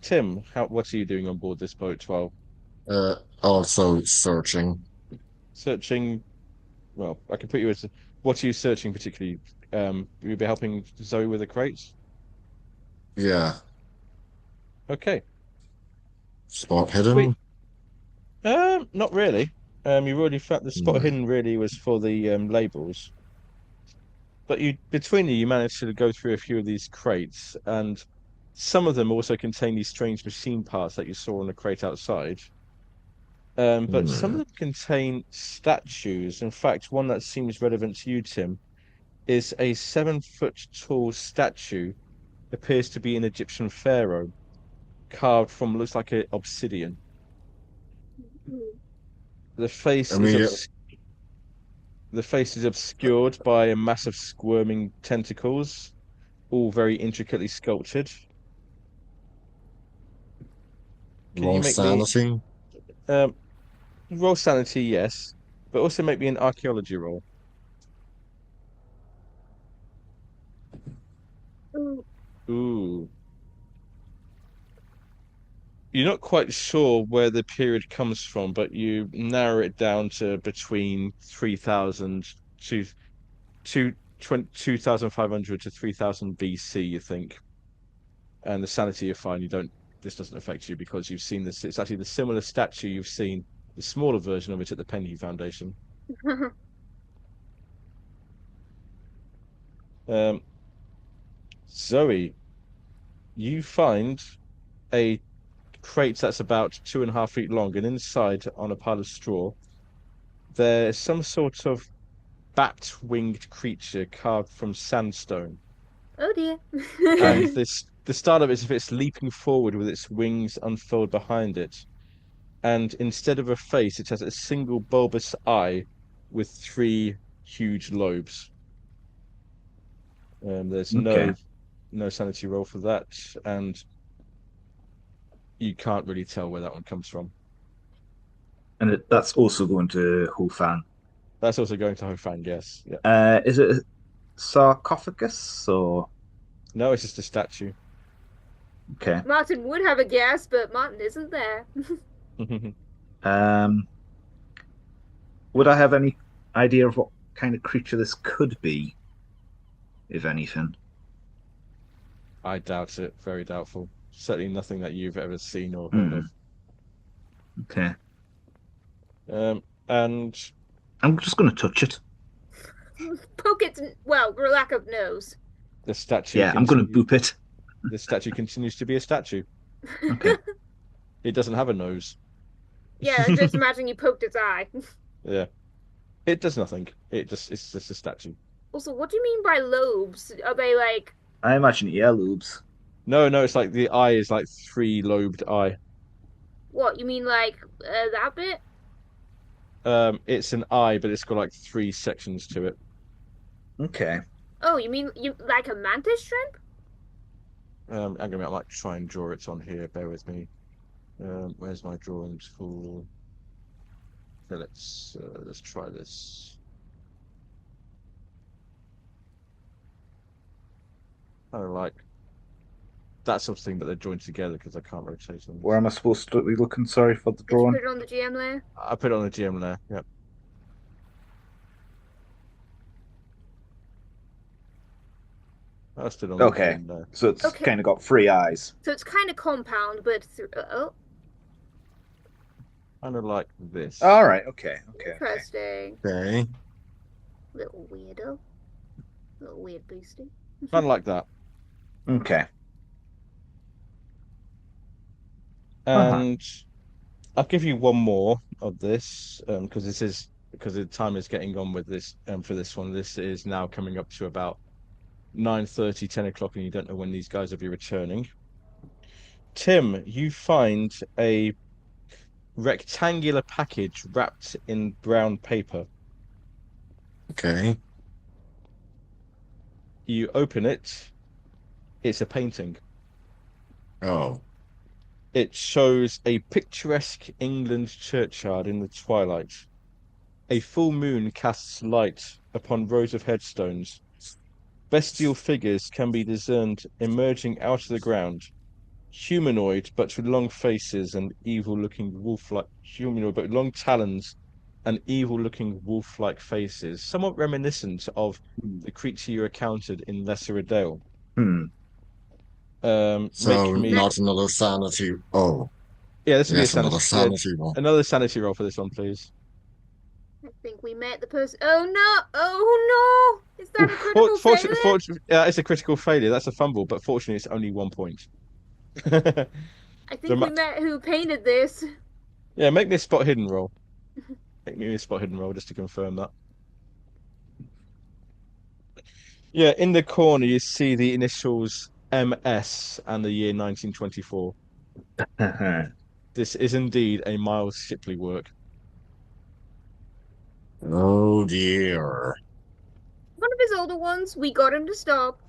Tim, what are you doing on board this boat 12? Also searching. Searching. Well, I can put you as. What are you searching particularly? You'll be helping Zoe with the crates. Yeah. Okay. Spot Sweet. hidden. Not really. You already found the spot hidden really was for the labels. But between you managed to go through a few of these crates, and some of them also contain these strange machine parts that you saw on the crate outside. But some of them contain statues. In fact, one that seems relevant to you, Tim, is a 7 foot tall statue. Appears to be an Egyptian pharaoh, carved from looks like an obsidian. The face is Immediate. obscured by a mass of squirming tentacles, all very intricately sculpted. Can you Roll make me sanity. roll sanity, yes, but also make me an archaeology roll. Ooh. you're not quite sure where the period comes from, but you narrow it down to between 3,000 to 2,500 to 3,000 BC, you think. And the sanity you're fine. This doesn't affect you because you've seen this. It's actually the similar statue you've seen, the smaller version of it at the Penny Foundation. Zoe, you find a crate that's about 2.5 feet long, and inside, on a pile of straw, there's some sort of bat-winged creature carved from sandstone. Oh dear. And the start of it is if it's leaping forward with its wings unfurled behind it. And instead of a face, it has a single bulbous eye with 3 huge lobes. There's Okay. no sanity roll for that, and you can't really tell where that one comes from. And that's also going to Hufan. That's also going to Hofang, yes. Yeah. Is it a sarcophagus or? No, it's just a statue. Okay. Martin would have a guess, but Martin isn't there. Would I have any idea of what kind of creature this could be, if anything? I doubt it. Very doubtful. Certainly nothing that you've ever seen or heard of. Okay. And I'm just going to touch it. Poke its, well, for lack of nose. the statue. Yeah, I'm going to boop it. The statue continues to be a statue. Okay. It doesn't have a nose. Yeah, just imagine you poked its eye. Yeah. It does nothing. It's just a statue. Also, what do you mean by lobes? Are they like... I imagine earlobes. No, it's like the eye is like 3-lobed eye. What, you mean like that bit? It's an eye, but it's got like 3 sections to it. Okay. Oh, you mean like a mantis shrimp? I might try and draw it on here. Bear with me. Where's my drawings for? Okay, let's try this. Kind of like that sort of thing, but they're joined together because I can't rotate them. Where am I supposed to be looking? Sorry for the Did you drawing. put it on the GM layer? I put it on the GM layer. Yep. I stood on Okay. the GM layer. So it's Okay. kind of got 3 eyes. So it's kind of compound, but... oh, Kind of like this. All right. Okay. interesting. Okay. Little weirdo. Little weird beastie. Kind of like that. Okay. And I'll give you one more of this because the time is getting on with this. For this one, this is now coming up to about 9:30, 10 o'clock, and you don't know when these guys will be returning. Tim, you find a rectangular package wrapped in brown paper. Okay. You open it. It's a painting. Oh. It shows a picturesque England churchyard in the twilight. A full moon casts light upon rows of headstones. Bestial figures can be discerned emerging out of the ground. Humanoid, but with long faces and evil-looking wolf-like humanoid, but with long talons and evil-looking wolf-like faces, somewhat reminiscent of the creature you encountered in Lesser Adele. So not another sanity. Oh, Yeah, this would yes, be a another sanity. sanity roll. Another sanity roll for this one, please. I think we met the person. Oh no! Oh no! Is that a critical failure? It's a critical failure. That's a fumble, but fortunately, it's only 1 point. I think we met who painted this. Yeah, make me a spot hidden roll. Make me a spot hidden roll just to confirm that. Yeah, in the corner you see the initials MS and the year 1924. This is indeed a Miles Shipley work. Oh dear. One of his older ones. We got him to stop.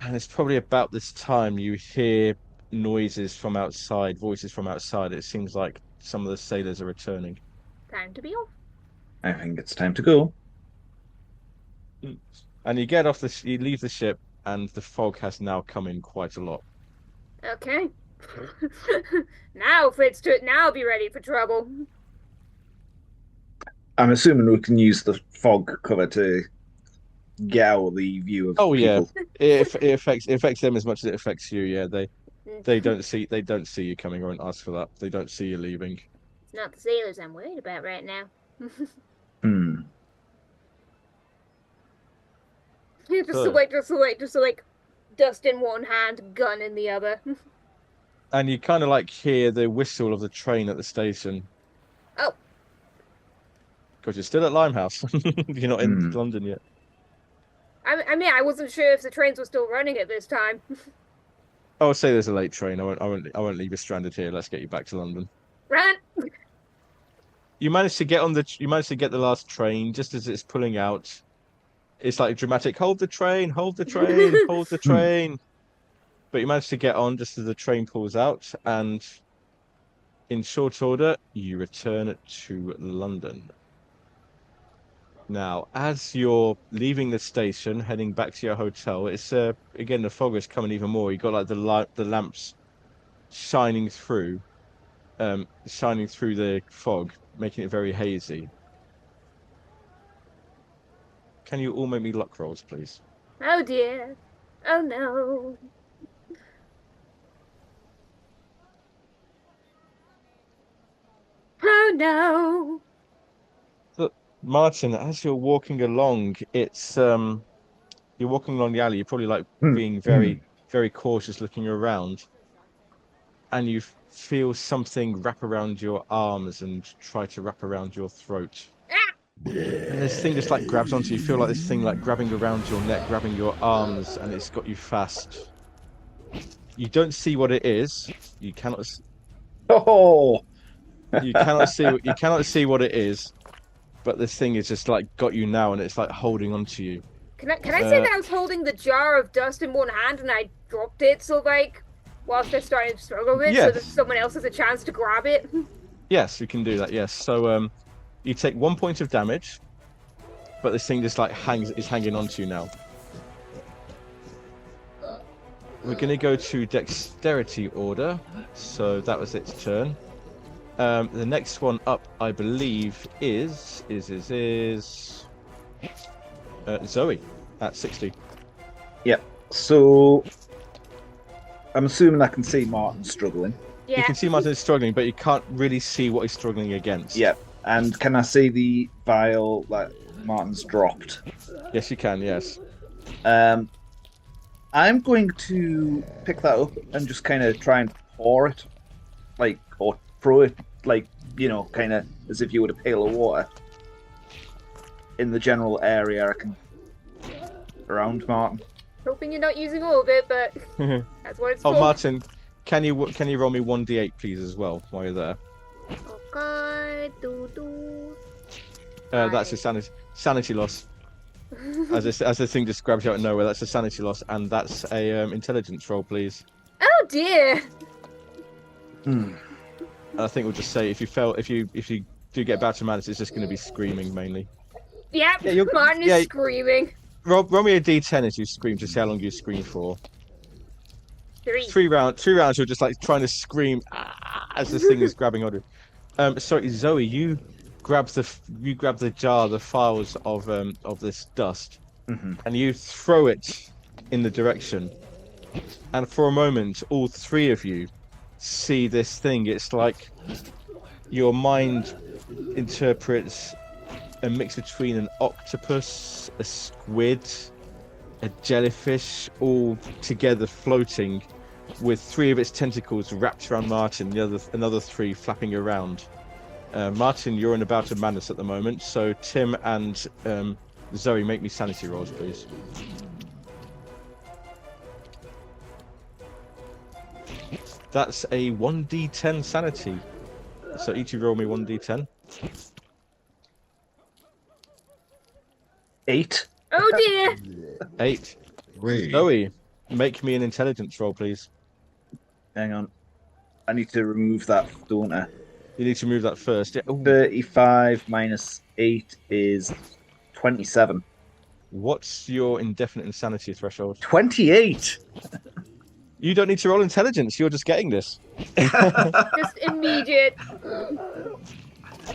And it's probably about this time you hear noises from outside, voices from outside. It seems like some of the sailors are returning. Time to be off. I think it's time to go. And you leave the ship, and the fog has now come in quite a lot. Okay. Now be ready for trouble. I'm assuming we can use the fog cover to get out of the view of Oh yeah, people. it affects them as much as it affects you. Yeah, they don't see you coming or won't ask for that. They don't see you leaving. It's not the sailors I'm worried about right now. Hmm. Just like dust in one hand, gun in the other. And you kind of like hear the whistle of the train at the station. Oh. Because you're still at Limehouse. You're not in London yet. I mean, I wasn't sure if the trains were still running at this time. I would say there's a late train. I won't leave you stranded here. Let's get you back to London. Run! You managed to get the last train just as it's pulling out. It's like dramatic. Hold the train, hold the train, hold the train. But you managed to get on just as the train pulls out, and in short order, you return to London. Now, as you're leaving the station, heading back to your hotel, it's again the fog is coming even more. You got like the lamps shining through the fog, making it very hazy. Can you all make me luck rolls, please? Oh dear. Oh no. Oh no. Look, Martin, as you're walking along, you're walking along the alley. You're probably like being very, very cautious, looking around, and you feel something wrap around your arms and try to wrap around your throat. And this thing just like grabs onto you. You feel like this thing like grabbing around your neck, grabbing your arms, and it's got you fast. You don't see what it is. You cannot. Oh. You cannot see what it is. But this thing is just like got you now, and it's like holding onto you. Can I say that I was holding the jar of dust in one hand and I dropped it, so like whilst they're starting to struggle with it, so that someone else has a chance to grab it? Yes, you can do that. Yes. So you take 1 point of damage, but this thing just like is hanging onto you now. We're gonna go to dexterity order, so that was its turn. The next one up, I believe, is Zoe at 60. Yep. So I'm assuming I can see Martin struggling. Yeah. You can see Martin is struggling, but you can't really see what he's struggling against. Yep. And can I see the vial that Martin's dropped? Yes, you can. Yes. I'm going to pick that up and just kind of try and pour it, or throw it, kind of as if you would a pail of water in the general area I can around Martin. Hoping you're not using all of it, but that's what it's for. Oh, Martin, can you roll me 1d8 please as well while you're there? Okay, That's a sanity loss. As the thing just grabs you out of nowhere, that's a sanity loss, and that's a intelligence roll, please. Oh dear. And I think we'll just say if you do get bad to manners, it's just going to be screaming mainly. Yep, yeah, Martin is screaming. Roll me a d10 as you scream to see how long you scream for. 3. 3 rounds. You're just like trying to scream as this thing is grabbing on you. Sorry, Zoe, you grab the jar, the files of this dust, and you throw it in the direction. And for a moment, all three of you see this thing. It's like your mind interprets a mix between an octopus, a squid, a jellyfish, all together floating, with 3 of its tentacles wrapped around Martin, another 3 flapping around. Martin, you're in a bout of madness at the moment, so Tim and Zoe, make me sanity rolls, please. That's a 1d10 sanity. So each of you roll me 1d10. 8. Oh dear. 8. Wait. Zoe, make me an intelligence roll, please. Hang on. I need to remove that, don't I? You need to move that first. Yeah. 35 minus 8 is 27. What's your indefinite insanity threshold? 28. You don't need to roll intelligence. You're just getting this. Just immediate.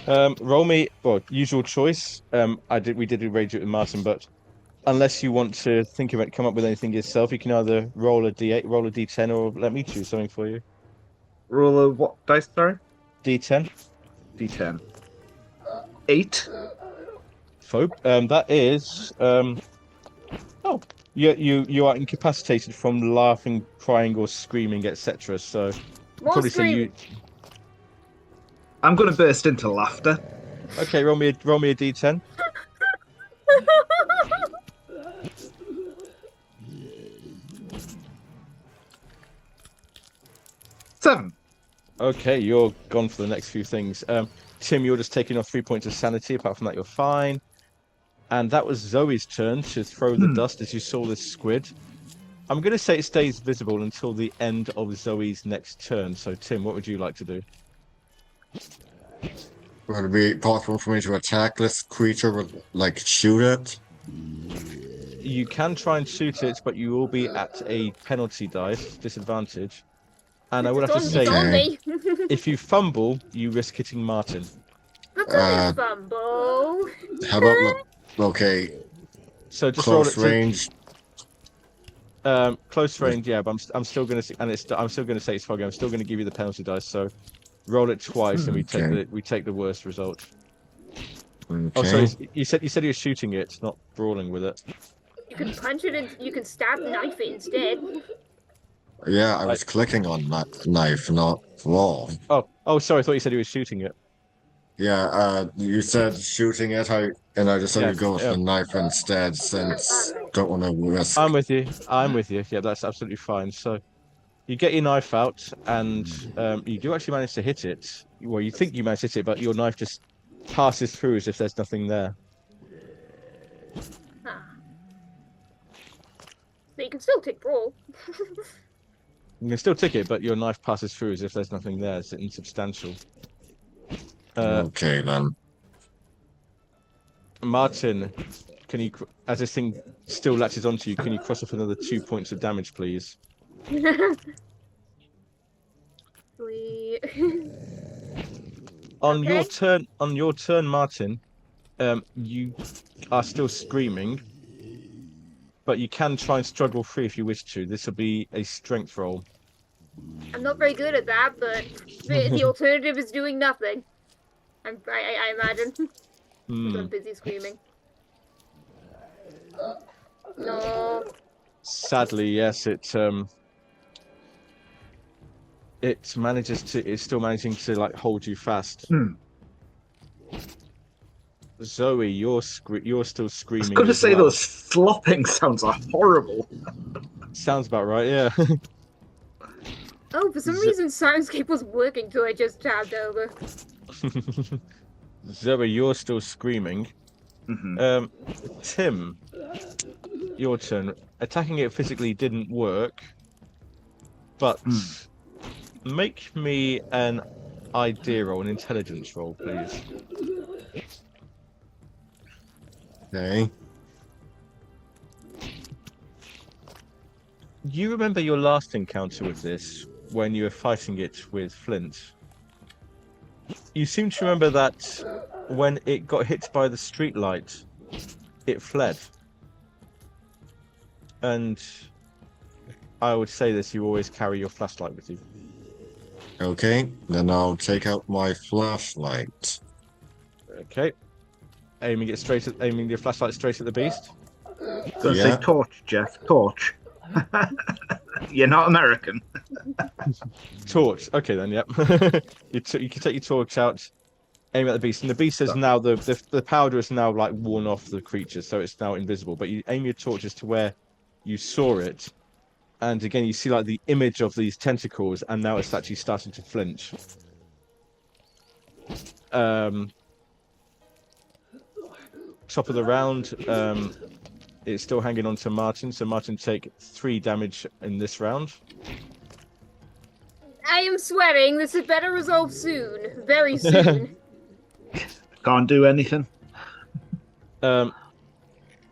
Roll me, well, usual choice. We did arrange it with Martin, but unless you want to think of it, come up with anything yourself, you can either roll a d8, roll a d10, or let me choose something for you. Roll a what dice, sorry? D10. D10. 8. That is you are incapacitated from laughing, crying, or screaming, etc. So More probably say you. I'm going to burst into laughter. Okay, roll me a d10. 7. Okay, you're gone for the next few things. Tim, you're just taking off 3 points of sanity. Apart from that, you're fine. And that was Zoe's turn to throw the dust as you saw this squid. I'm going to say it stays visible until the end of Zoe's next turn. So, Tim, what would you like to do? Would it be possible for me to attack this creature with, like, shoot it? You can try and shoot it, but you will be at a penalty dice disadvantage. And I would have to say, if you fumble, you risk hitting Martin. Look at fumble. How about okay? So just close roll it range. Close range, yeah. But I'm still going to, and I'm still going to say it's foggy. I'm still going to give you the penalty dice. So roll it twice, and we take the worst result. Okay. Oh, sorry. You said you were shooting it, not brawling with it. You can punch it, and you can stab knife it instead. Yeah, I was clicking on that knife, not wall. Oh, sorry. I thought you said he was shooting it. Yeah, you said shooting it, I decided to go with the knife instead, since don't want to risk. I'm with you. Yeah, that's absolutely fine. So you get your knife out, and you do actually manage to hit it. Well, you think you managed to hit it, but your knife just passes through as if there's nothing there. Huh. So you can still take brawl. You can still tick it, but your knife passes through as if there's nothing there. It's insubstantial. Okay, then. Martin, can you, as this thing still latches onto you, can you cross off another 2 points of damage, please? On your turn, Martin, you are still screaming, but you can try and struggle free if you wish to. This will be a strength roll. I'm not very good at that, but the alternative is doing nothing. I imagine. I'm busy screaming. No. Sadly, yes, it's still managing to like hold you fast. Zoe, you're still screaming. I was going to say those flopping sounds are horrible. Sounds about right, yeah. Oh, for some reason Syrinscape was working till I just tabbed over. Zoe, you're still screaming. Tim, your turn. Attacking it physically didn't work, but make me an idea roll, an intelligence roll, please. Okay. You remember your last encounter with this when you were fighting it with Flint? You seem to remember that when it got hit by the streetlight, it fled. And I would say this, you always carry your flashlight with you. Okay, then I'll take out my flashlight. Okay. Aiming your flashlight straight at the beast. Gonna say torch, Jeff. Torch. You're not American. Torch. Okay then. Yep. You can take your torch out, aim at the beast, and the beast has now the powder is now like worn off the creature, so it's now invisible. But you aim your torches to where you saw it, and again you see like the image of these tentacles, and now it's actually starting to flinch. Top of the round, it's still hanging on to Martin, so Martin take 3 damage in this round. I am sweating. This had better resolve soon. Very soon. Can't do anything.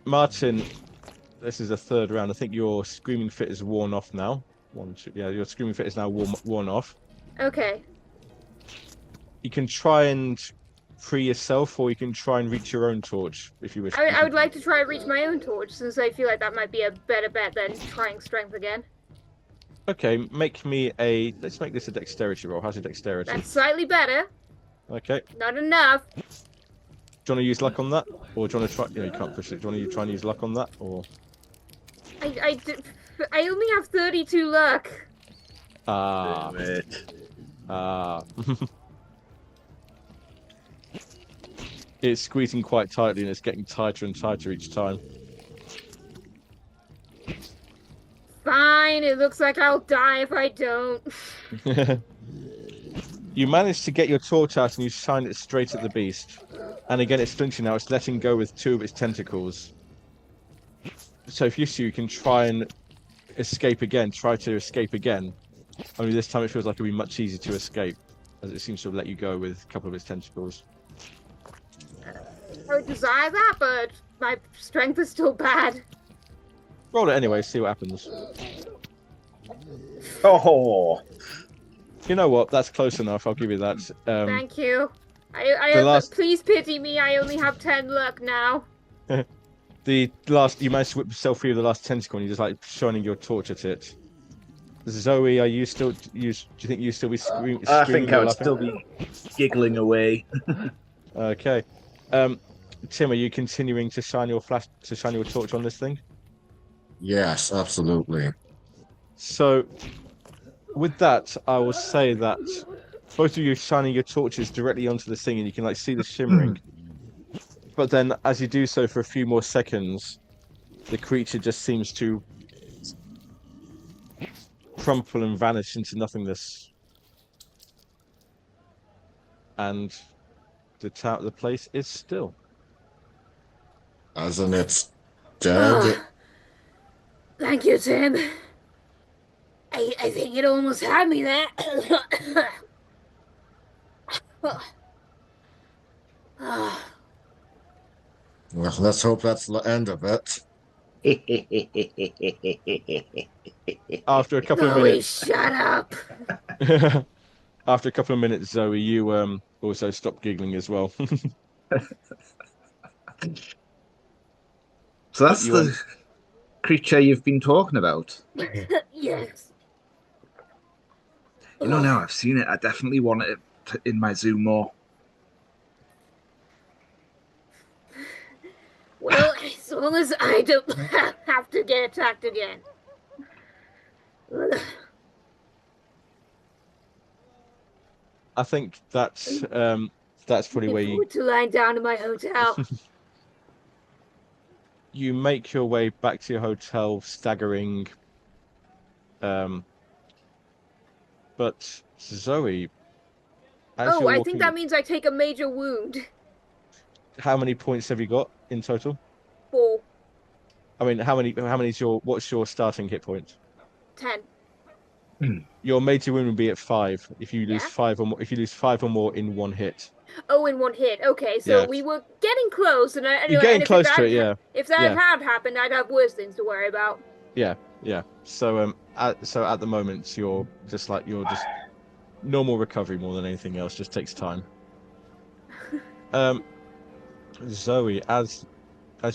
Martin, this is the third round. I think your screaming fit is worn off now. Yeah, your screaming fit is now worn off. Okay. You can try and free yourself, or you can try and reach your own torch if you wish. I would like to try and reach my own torch, since I feel like that might be a better bet than trying strength again. Okay, let's make this a dexterity roll. How's your dexterity? That's slightly better. Okay. Not enough. Do you want to use luck on that? Or do you want to try... you can't push it. Do you want to try and use luck on that? Or... I only have 32 luck. It's squeezing quite tightly and it's getting tighter and tighter each time. Fine, it looks like I'll die if I don't. You manage to get your torch out and you shine it straight at the beast. And again, it's flinching now. It's letting go with 2 of its tentacles. So if you can try and escape again. Try to escape again. Only this time it feels like it'll be much easier to escape, as it seems to have let you go with a couple of its tentacles. I would desire that, but my strength is still bad. Roll it anyway, see what happens. Oh! You know what? That's close enough. I'll give you that. Thank you. Please pity me. I only have 10 luck now. You managed to whip yourself free of the last tentacle, and you're just like shining your torch at it. Zoe, are you still? Do you think you still be screaming? I think I would still be giggling away. Okay. Tim, are you continuing to shine your torch on this thing? Yes, absolutely. So, with that, I will say that both of you are shining your torches directly onto the thing, and you can like see the shimmering. But then, as you do so for a few more seconds, the creature just seems to crumple and vanish into nothingness, and the place is still. As in it's dead. Thank you, Tim. I think it almost had me there. Well, let's hope that's the end of it. After a couple of minutes. Shut up. After a couple of minutes, Zoe, you also stop giggling as well. So that's the creature you've been talking about. Yes. You know, now I've seen it, I definitely want it in my zoo more. Well, as long as I don't have to get attacked again. I think that's probably where you to lying down in my hotel. You make your way back to your hotel, staggering. But Zoe, I think that means I take a major wound. How many points have you got in total? 4. I mean, what's your starting hit point? 10. Your major wound would be at 5 if you lose 5 or more. If you lose 5 or more in one hit. Oh, in one hit. Okay, so we were getting close, and you're getting close to it. Yeah. If that had happened, I'd have worse things to worry about. Yeah. So at the moment you're just normal recovery more than anything else. Just takes time. Zoe, as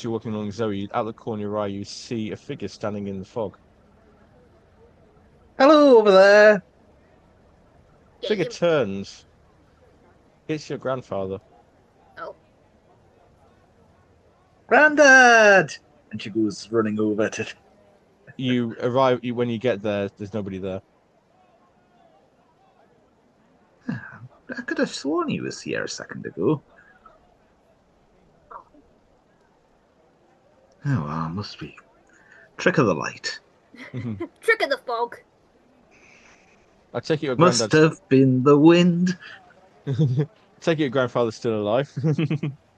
you're walking along, Zoe, out the corner of your eye, you see a figure standing in the fog. Hello over there. Figure turns. It's your grandfather. Oh. Grandad! And she goes running over to... You arrive, when you get there, there's nobody there. I could have sworn he was here a second ago. Oh, well, must be trick of the light. Trick of the fog. I take it your must have been the wind. Take it your grandfather's still alive.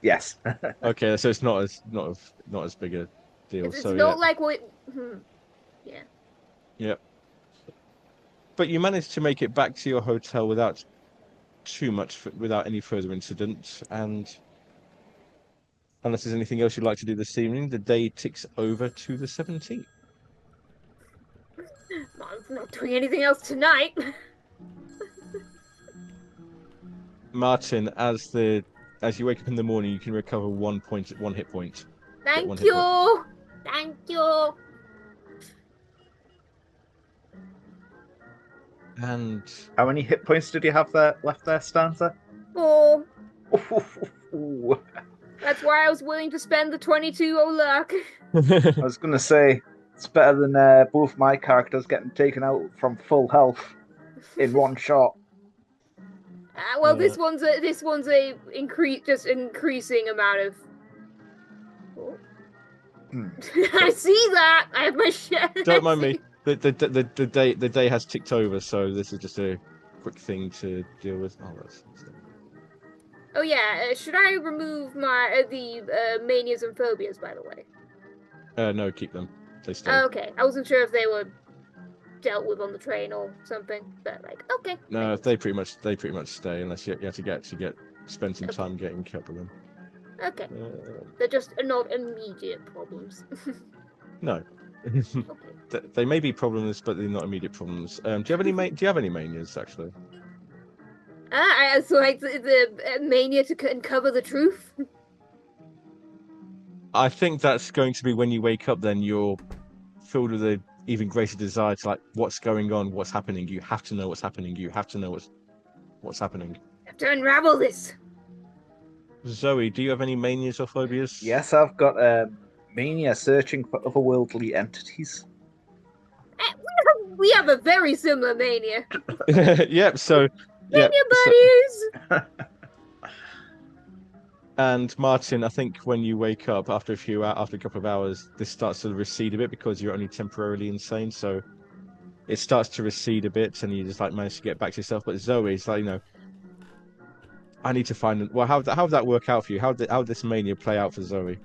Yes. Okay, so it's not as big a deal. It's so not like what. Yeah. Yep. But you managed to make it back to your hotel without any further incident, and Unless there's anything else you'd like to do this evening, the day ticks over to the 17th. I'm not doing anything else tonight. Martin, as you wake up in the morning, you can recover 1 hit point. Thank you. Thank you. And how many hit points did you have left there, Stanza? 4. Ooh. That's why I was willing to spend the 22 luck. I was going to say, it's better than both my characters getting taken out from full health in one shot. Well, this one's a increasing amount of. Oh. I see that. I have my shit. Don't mind me. The day has ticked over, so this is just a quick thing to deal with. Oh yeah. Should I remove my the manias and phobias? By the way. No, keep them. They stay. Okay. I wasn't sure if they were dealt with on the train or something, but okay. No, they pretty much stay unless you have to spend some time getting kept with them. Okay. They're just not immediate problems. No. Okay. They may be problems, but they're not immediate problems. Do you have any manias actually? So the mania to uncover the truth. I think that's going to be when you wake up. Then you're filled with an even greater desire to what's going on, what's happening. You have to know what's happening. You have to know what's happening. I have to unravel this. Zoe, do you have any manias or phobias? Yes, I've got mania searching for otherworldly entities. We have a very similar mania. Yep. So. Mania buddies. And Martin, I think when you wake up after a couple of hours, this starts to recede a bit because you're only temporarily insane. So it starts to recede a bit, and you just manage to get back to yourself. But Zoe, it's I need to find. Well, how would that work out for you? How did this mania play out for Zoe? Do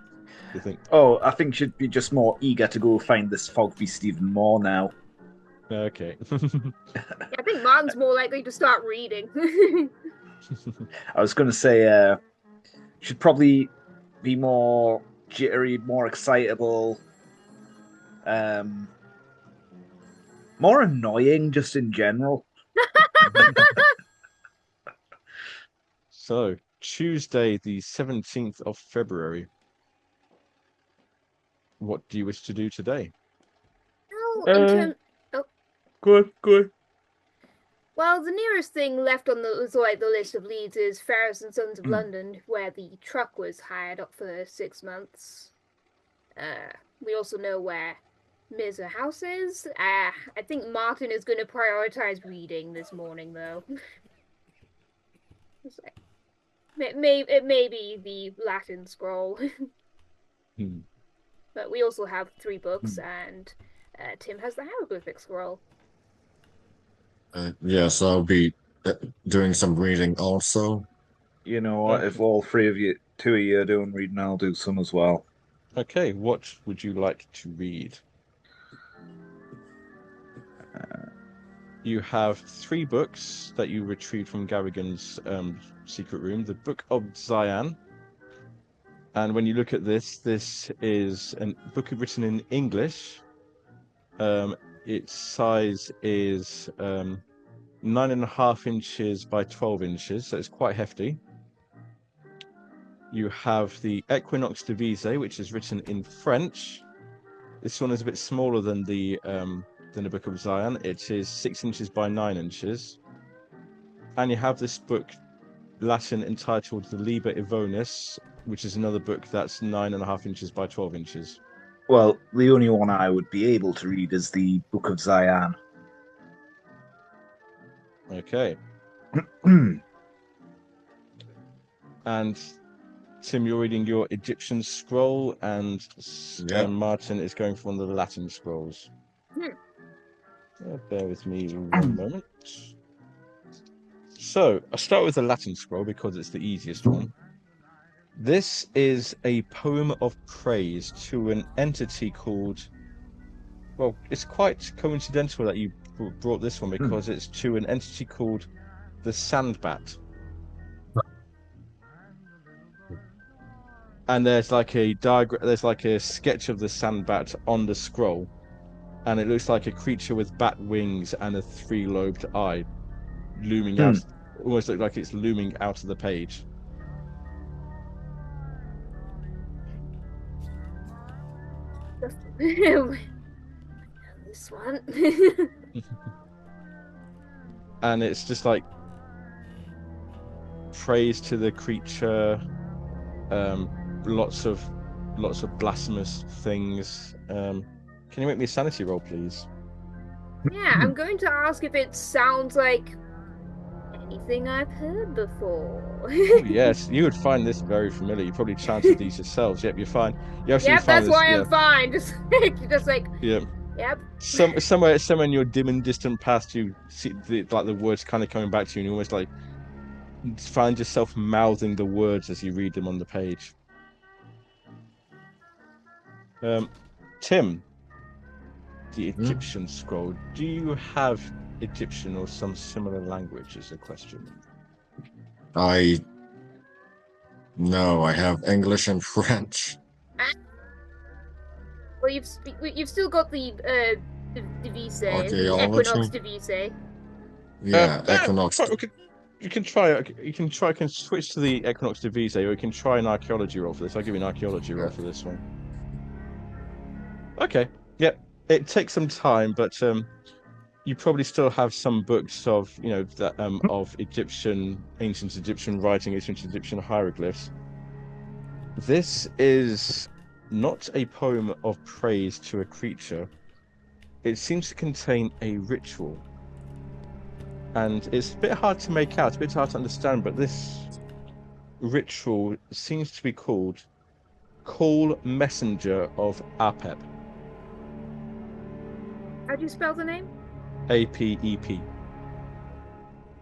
you think? Oh, I think she'd be just more eager to go find this fog beast even more now. Okay. I think Martin's more likely to start reading. I was going to say, she'd probably be more jittery, more excitable, more annoying just in general. So, Tuesday, the 17th of February. What do you wish to do today? Good. Well, the nearest thing left on the list of leads is Ferris and Sons of London, where the truck was hired up for 6 months. We also know where Mirza House is. I think Martin is going to prioritize reading this morning, though. It may be the Latin scroll. But we also have 3 books, and Tim has the hieroglyphic scroll. Yes, I'll be doing some reading also. You know what? If all 2 of you are doing reading, I'll do some as well. Okay, what would you like to read? You have 3 books that you retrieved from Gavigan's secret room. The Book of Zion. And when you look at this is a book written in English. Its size is 9.5 inches by 12 inches, so it's quite hefty. You have the Equinox Divise, which is written in French. This one is a bit smaller than the Book of Zion. It is 6 inches by 9 inches. And you have this book, Latin, entitled the Liber Ivonis, which is another book that's 9.5 inches by 12 inches. Well, the only one I would be able to read is the Book of Zion. Okay. And Tim, you're reading your Egyptian scroll, and Martin is going for one of the Latin scrolls. Bear with me one moment. So, I'll start with the Latin scroll because it's the easiest one. This is a poem of praise to an entity called... Well, it's quite coincidental that you brought this one because it's to an entity called the Sandbat. And there's like a diagram. There's like a sketch of the sandbat on the scroll, and it looks like a creature with bat wings and a three-lobed eye, looming out. Almost look like it's looming out of the page. This one. And it's just like praise to the creature, lots of blasphemous things. Can you make me a sanity roll, please? Yeah, I'm going to ask if it sounds like anything I've heard before. Oh, yes, you would find this very familiar. You probably chanted these yourselves. Yep, you're fine. You absolutely Yep, find that's this. why Yeah. I'm fine. Just like, Yeah. yep. Somewhere in your dim and distant past, you see the words kind of coming back to you, and you almost like find yourself mouthing the words as you read them on the page. Tim, the Egyptian scroll. Do you have Egyptian or some similar language? Is the question. No, I have English and French. Well, you've still got the devise, the Archaeology? equinox devise. Yeah, Equinox. You can try. You can switch to the Equinox devise, or you can try an archaeology roll for this. I'll give you an archaeology roll for this one. Okay. Yep. It takes some time, but you probably still have some books of that of ancient Egyptian writing, ancient Egyptian hieroglyphs. This is not a poem of praise to a creature. It seems to contain a ritual. And it's a bit hard to make out, a bit hard to understand, but this ritual seems to be called Call Messenger of Apep. How do you spell the name? APEP.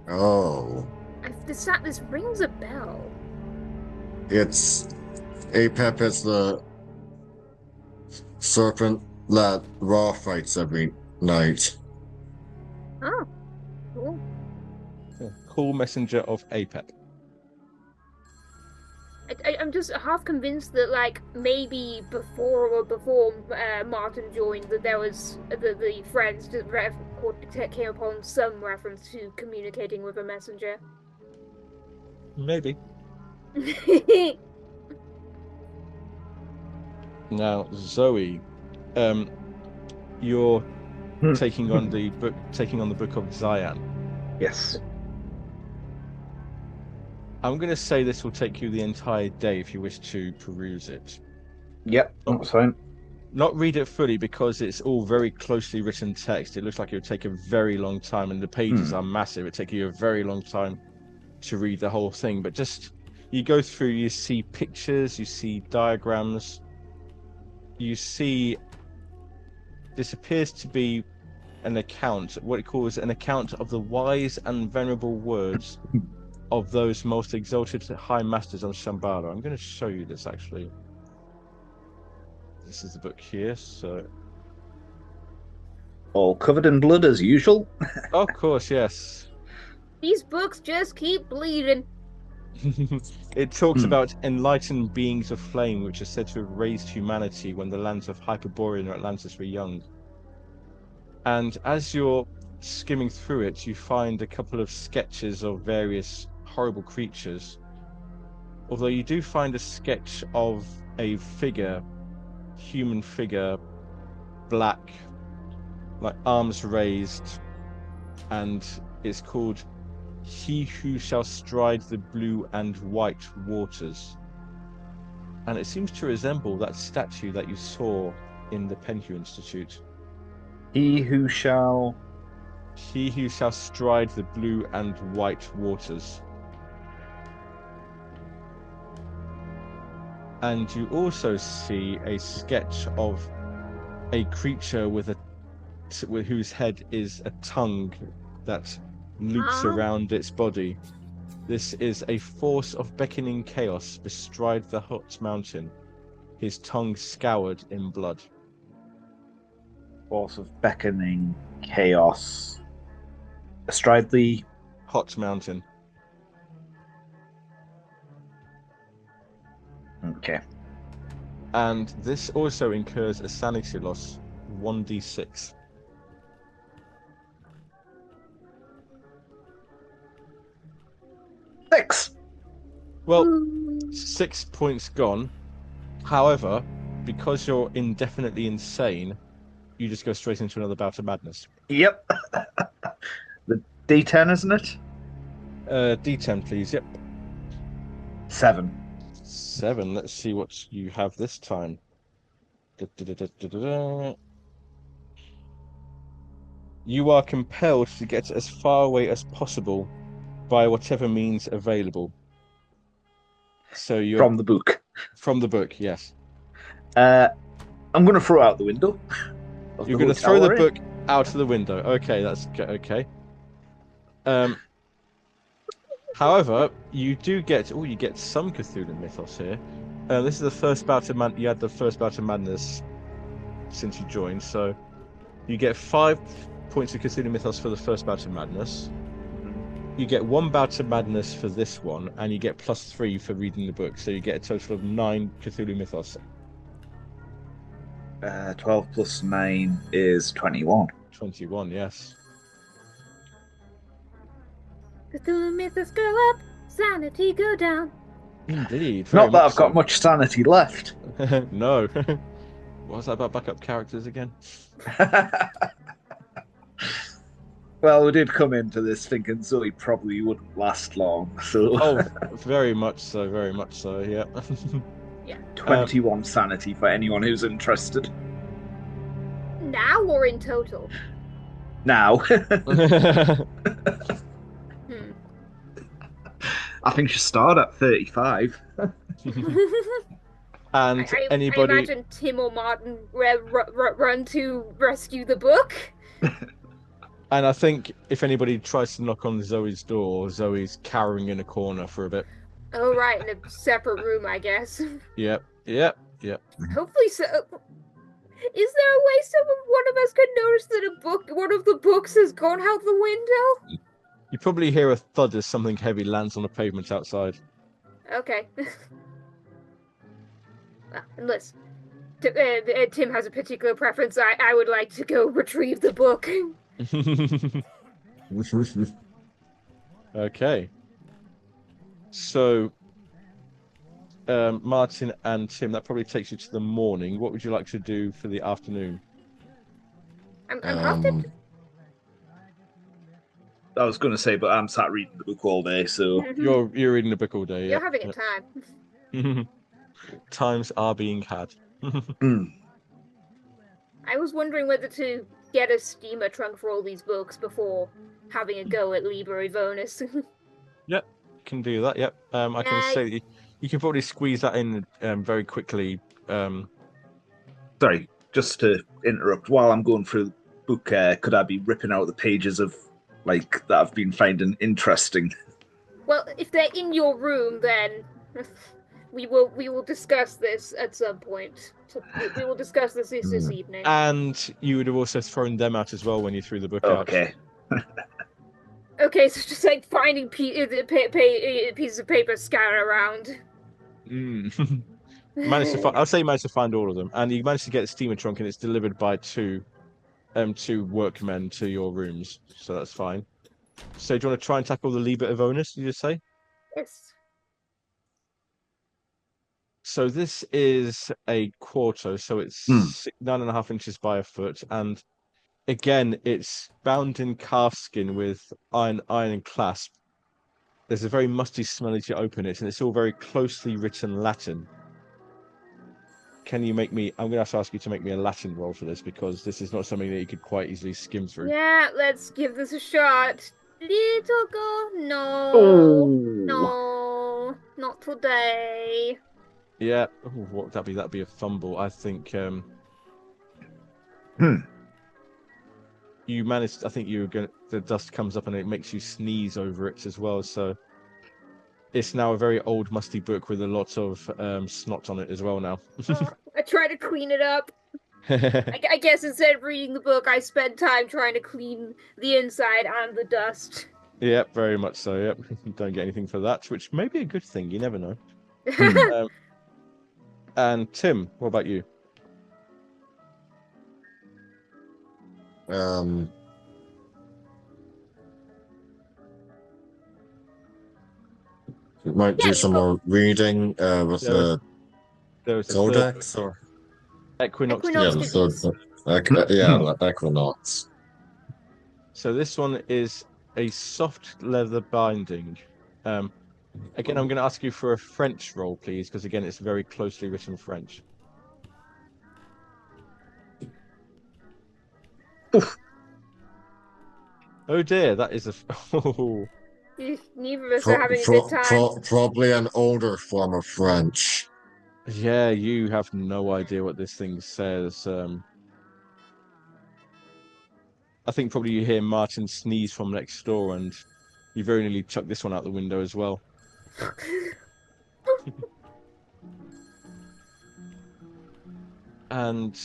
Oh. This rings a bell. It's Apep is the serpent that Ra fights every night. Oh, cool. Call Messenger of Apep. I'm just half convinced that, like, maybe before Martin joined, that there was the friends came upon some reference to communicating with a messenger. Maybe. Now, Zoe, you're taking on the book of Zion. Yes. I'm going to say this will take you the entire day if you wish to peruse it. Yep, that's fine. Not read it fully because it's all very closely written text. It looks like it would take a very long time, and the pages are massive. It would take you a very long time to read the whole thing. But just you go through, you see pictures, you see diagrams, you see this appears to be an account, what it calls an account of the wise and venerable words of those most exalted high masters on Shambhala. I'm going to show you this actually. This is the book here, so all covered in blood as usual. of course, yes. These books just keep bleeding. It talks about enlightened beings of flame, which are said to have raised humanity when the lands of Hyperborea and Atlantis were young. And as you're skimming through it, you find a couple of sketches of various horrible creatures. Although you do find a sketch of a figure, human figure, black, like arms raised, and it's called He Who Shall Stride the Blue and White Waters. And it seems to resemble that statue that you saw in the Penhew Institute. He who shall stride the blue and white waters. And you also see a sketch of a creature with whose head is a tongue that loops around its body. This is a force of beckoning chaos bestride the hot mountain, his tongue scoured in blood. Force of beckoning chaos astride the hot mountain. Okay. And this also incurs a sanity loss, 1d6. Six. Well, Ooh. 6 points gone. However, because you're indefinitely insane, you just go straight into another bout of madness. Yep. The D10, isn't it? D10, please. Yep. 7. 7. Let's see what you have this time. Da-da-da-da-da-da. You are compelled to get as far away as possible by whatever means available. So you're From the book. from the book, yes. I'm going to throw out the window. You're going to throw the book out of the window. Okay, that's okay. However, you do get you get some Cthulhu mythos here. This is the first bout of you had the first bout of madness since you joined, so you get 5 points of Cthulhu mythos for the first bout of madness. You get 1 bout of madness for this one, and you get +3 for reading the book, so you get a total of 9 Cthulhu mythos. 12 plus 9 is 21. 21, yes. Cthulhu mythos go up, sanity go down. Indeed. very Not that much I've got so. much sanity left. No. What was that about backup characters again? Well, we did come into this thinking Zoe probably wouldn't last long, so Oh, very much so, yeah. Yeah. 21 sanity for anyone who's interested. Now or in total? Now, Hmm. I think you start at 35. And I anybody, imagine Tim or Martin run to rescue the book. and I think if anybody tries to knock on Zoe's door, Zoe's cowering in a corner for a bit. Oh, right, in a separate room, I guess. Yep. Hopefully so. Is there a way one of us could notice that one of the books has gone out the window? You probably hear a thud as something heavy lands on the pavement outside. Okay. Unless Tim has a particular preference, I would like to go retrieve the book. Okay. So, Martin and Tim, that probably takes you to the morning. What would you like to do for the afternoon? I'm half I was going to say, but I'm sat reading the book all day, so You're reading the book all day. You're Yeah. having a time. Times are being had. I was wondering whether to get a steamer trunk for all these books before having a go at Liber Evonus. Yep, can do that. Yep. I can say that you can probably squeeze that in very quickly. sorry, just to interrupt. While I'm going through the book, could I be ripping out the pages of that I've been finding interesting? Well, if they're in your room, then we will discuss this at some point. So we will discuss this evening. And you would have also thrown them out as well when you threw the book out. Okay. Okay, so just like finding pieces of paper scattered around. I'll say you managed to find all of them, and you managed to get the steamer trunk, and it's delivered by two workmen to your rooms, so that's fine. So do you want to try and tackle the Liber Evonus, did you just say? Yes. So this is a quarto, so it's 9.5 inches by a foot, and again, it's bound in calfskin with iron clasp. There's a very musty smell as you open it, and it's all very closely written Latin. Can you make me... I'm going to have to ask you to make me a Latin roll for this, because this is not something that you could quite easily skim through. Yeah, let's give this a shot. Little girl, no. Oh. No, not today. Yeah, what would that be? That'd be a fumble. I think you managed. I think you were going. The dust comes up and it makes you sneeze over it as well. So it's now a very old, musty book with a lot of snot on it as well now. I try to clean it up. I guess instead of reading the book, I spend time trying to clean the inside and the dust. Yep, very much so. Yep, don't get anything for that, which may be a good thing. You never know. And Tim, what about you? We might do some more reading with the There was a codex or Equinox. Equinox disease. Equinox. So this one is a soft leather binding. Again, I'm going to ask you for a French roll, please, because again, it's very closely written French. Oof. Oh dear, that is a. Oh. Neither of us are having a good time. Probably an older form of French. Yeah, you have no idea what this thing says. I think probably you hear Martin sneeze from next door, and you very nearly chucked this one out the window as well. And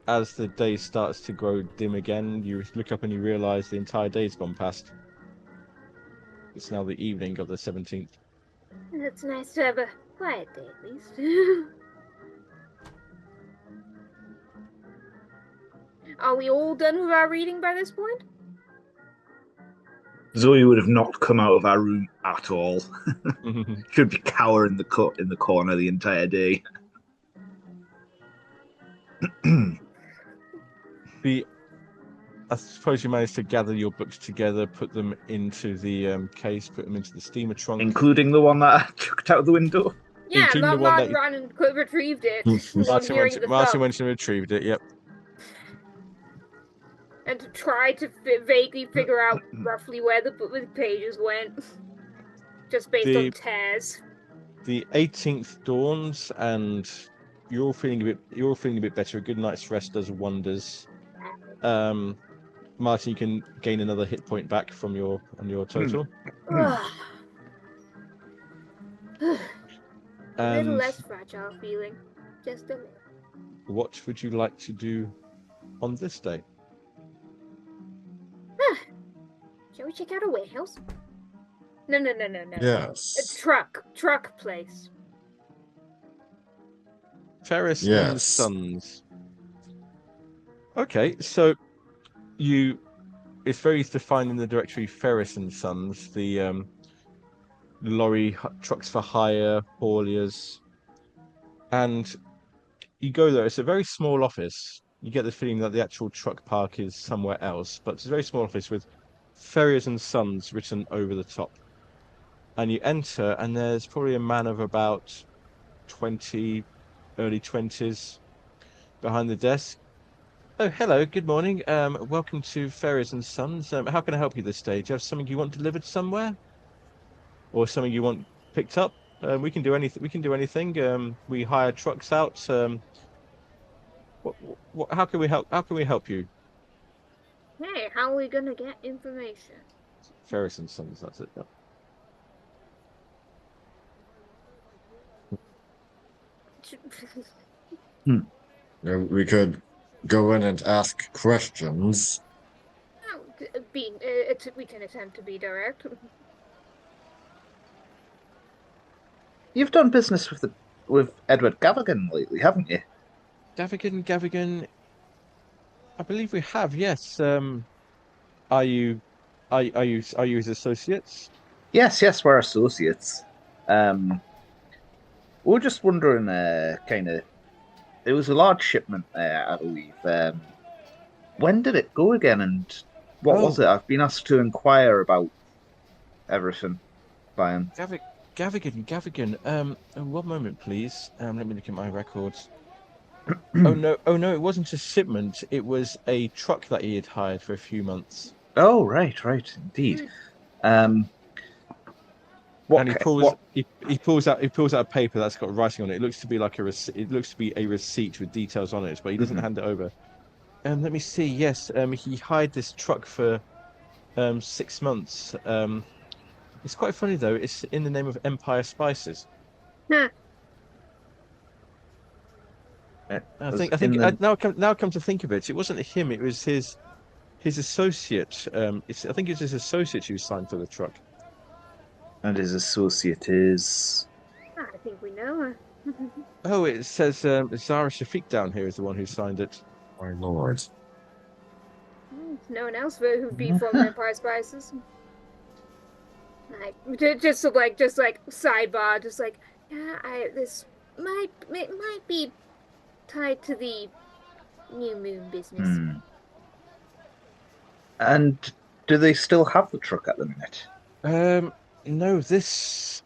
as the day starts to grow dim again, you look up and you realise the entire day's gone past. It's now the evening of the 17th. It's nice to have a quiet day, at least. Are we all done with our reading by this point? Zoe would have not come out of our room at all. Should be cowering in the corner the entire day. I suppose you managed to gather your books together, put them into the case, put them into the steamer trunk. Including the one that I chucked out the window? Yeah, Including the one Martin that ran and retrieved it. Martin went and retrieved it, yep. And tried to vaguely figure out roughly where the pages went. Just based on tears. The 18th dawns, and you're all feeling a bit better. A good night's rest does wonders. Martin, you can gain another hit point back from your total. A And little less fragile feeling. Just a little. what would you like to do on this day? Shall we check out a warehouse? No. Yes. A truck place. Ferris and Sons. Okay, so it's very defined in the directory Ferris and Sons, the lorry trucks for hire, hauliers, and you go there. It's a very small office. You get the feeling that the actual truck park is somewhere else, but it's a very small office with Ferris and Sons written over the top. And you enter, and there's probably a man of about 20, early 20s behind the desk. Oh, hello, good morning. Welcome to Ferris and Sons. How can I help you this day? Do you have something you want delivered somewhere? Or something you want picked up? We can do anything. We hire trucks out. How can we help? How can we help you? Hey, how are we gonna get information? Ferris and Sons. That's it. Yep. We could go in and ask questions. We can attempt to be direct. You've done business with Edward Gavigan lately, haven't you? Gavigan. I believe we have. Yes. Are you his associates? Yes, we're associates. We're just wondering, there was a large shipment there, I believe. When did it go again, and what was it? I've been asked to inquire about everything. Brian. Gavigan. 1 moment, please. Let me look at my records. Oh no, it wasn't a shipment. It was a truck that he had hired for a few months. Oh, right, indeed. And he pulls out a paper that's got writing on it. It looks to be like a receipt with details on it, but he doesn't hand it over. Let me see. Yes, he hired this truck for 6 months. It's quite funny though. It's in the name of Empire Spices. Nah. I think now come to think of it, it wasn't him. It was his associate. I think it's his associate who signed for the truck. And his associate is. I think we know her. Oh, it says Zara Shafiq down here is the one who signed it. My lord. No one else who'd be from Empire Spices. Like just sidebar, just like this might be tied to the new moon business. And do they still have the truck at the minute? No, this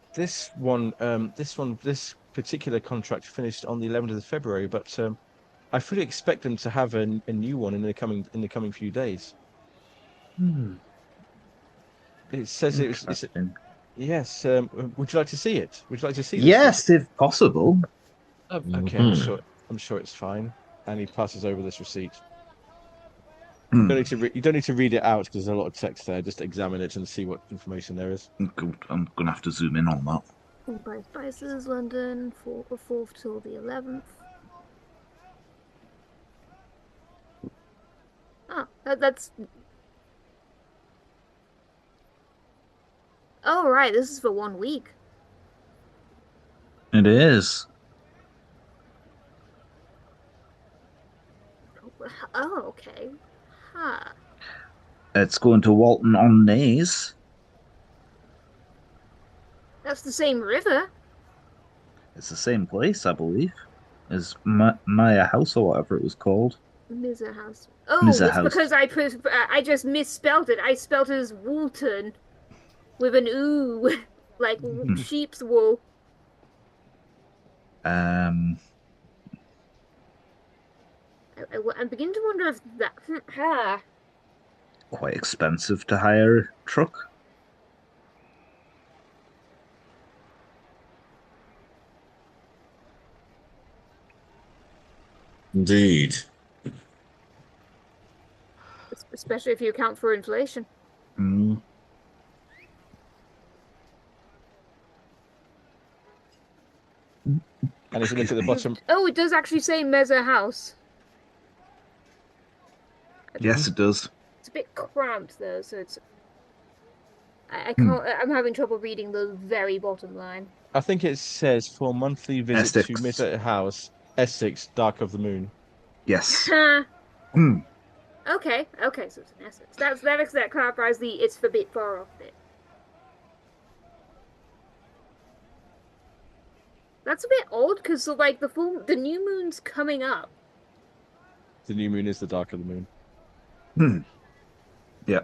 particular contract finished on the 11th of February, but I fully expect them to have a new one in the coming few days. It says it's yes. Would you like to see it? Would you like to see this? Yes, if possible. Okay, I'm sure it's fine. And he passes over this receipt. You don't need to read it out because there's a lot of text there. Just examine it and see what information there is. Good. I'm gonna have to zoom in on that. Empire Spices, London, 4th till the 11th. Oh, that's. Oh, right, this is for 1 week. It is. Oh, okay. Huh. It's going to Walton on Naze. That's the same river. It's the same place, I believe, as Maya House or whatever it was called. Miser House. Oh, Miser it's House. because I just misspelled it. I spelled it as Woolton with an oo, like sheep's wool. I'm beginning to wonder if that. Quite expensive to hire a truck. Indeed. Especially if you account for inflation. And if you look at the bottom... Oh, it does actually say Meza House. Yes, it does. It's a bit cramped, though, so it's... I can't... I'm having trouble reading the very bottom line. I think it says, for monthly visit Essex. to Meza House, Essex, Dark of the Moon. Yes. Okay, so it's an Essex. That clarifies the it's a bit far off bit. That's a bit odd because like the new moon's coming up. The new moon is the dark of the moon. Yeah.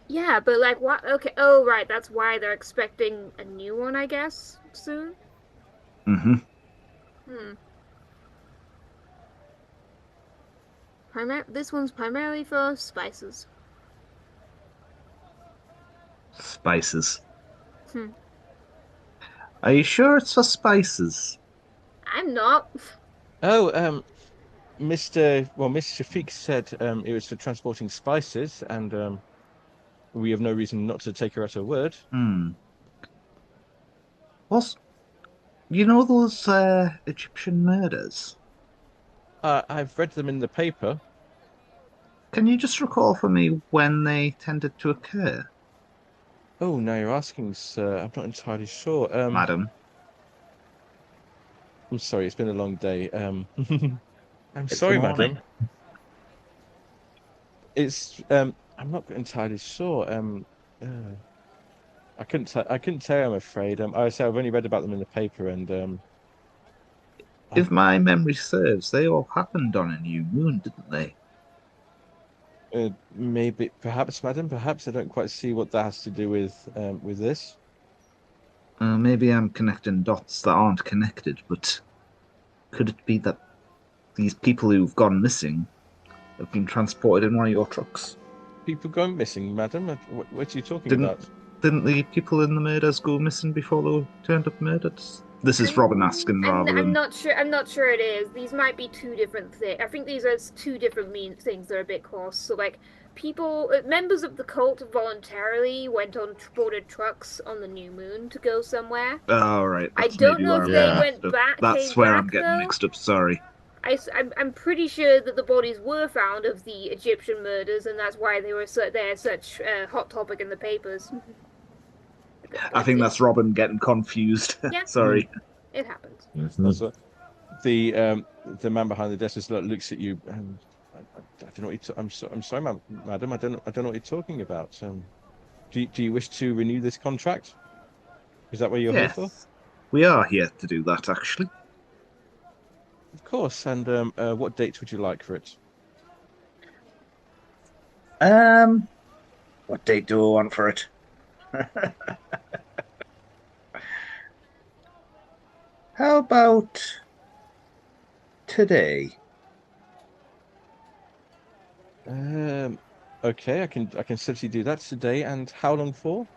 Yeah, but like what? Okay. Oh, right. That's why they're expecting a new one, I guess, soon. This one's primarily for spices. Spices. Are you sure it's for spices? I'm not. Oh, Miss Shafiq said it was for transporting spices, and we have no reason not to take her at her word. You know those Egyptian murders? I've read them in the paper. Can you just recall for me when they tended to occur? Oh, now you're asking, sir. I'm not entirely sure. Madam. I'm sorry, it's been a long day. I'm It's sorry, the morning. madam. It's I'm not entirely sure. I couldn't tell you, I'm afraid. I say I've only read about them in the paper, and if my memory serves, they all happened on a new moon, didn't they? Maybe, perhaps, madam. Perhaps I don't quite see what that has to do with this. Maybe I'm connecting dots that aren't connected, but could it be that these people who've gone missing have been transported in one of your trucks? People going missing, madam? What are you talking about? Didn't the people in the murders go missing before they were turned up murdered? This is Robin asking rather than... I'm not sure it is. These might be two different things. I think these are two different things that are a bit cross. So, like, members of the cult voluntarily went on boarded trucks on the new moon to go somewhere. Oh, right. I don't know if they went back. That's where I'm getting mixed up, sorry. I'm pretty sure that the bodies were found of the Egyptian murders, and that's why they're such hot topic in the papers. I think that's Robin getting confused. Yeah. Sorry. It happens. Also, the man behind the desk just looks at you. I don't know what I'm sorry, madam. I don't know what you're talking about. Do you wish to renew this contract? Is that what you're here for? Yes, we are here to do that, actually. Of course. And what date would you like for it? What date do I want for it? How about today? Okay, I can certainly do that today. And how long for?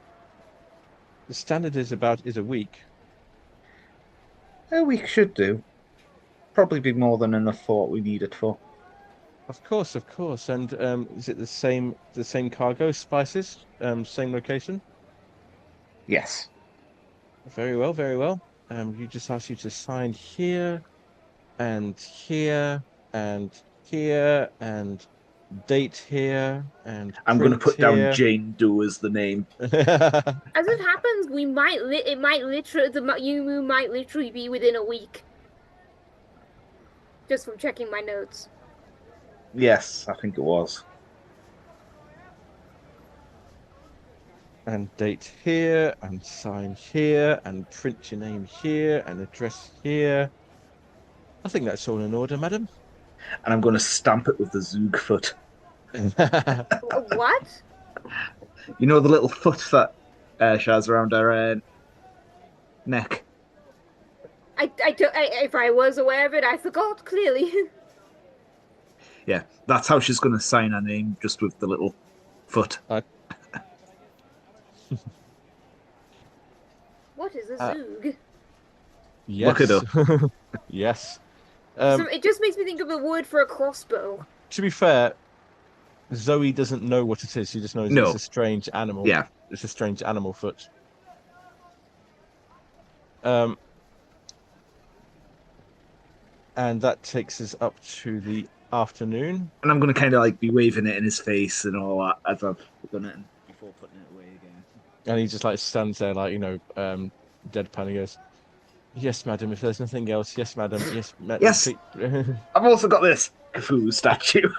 The standard is a week. A week should do. Probably be more than enough for what we need it for. Of course. And is it the same cargo, spices, same location? Yes. Very well, very well. You just ask you to sign here and here and here and date here and I'm going to put here. down Jane Doe as the name. As it happens, you might literally be within a week. Just from checking my notes. Yes, I think it was. And date here and sign here and print your name here and address here. I think that's all in order, madam. And I'm going to stamp it with the Zoog foot. What? You know the little foot that she has around her neck? If I was aware of it, I forgot clearly. Yeah, that's how she's going to sign her name, just with the little foot. What is a Zoog? Yes. Look it up. Yes. It just makes me think of a word for a crossbow. To be fair, Zoe doesn't know what it is. She just knows it's a strange animal. Yeah. It's a strange animal foot. And that takes us up to the afternoon. And I'm going to kind of like be waving it in his face and all that as I've done it before putting it away again. And he just like stands there like, deadpan. He goes, "Yes, madam, if there's nothing else. Yes, madam. Yes, madam." Yes! I've also got this Cthulhu statue.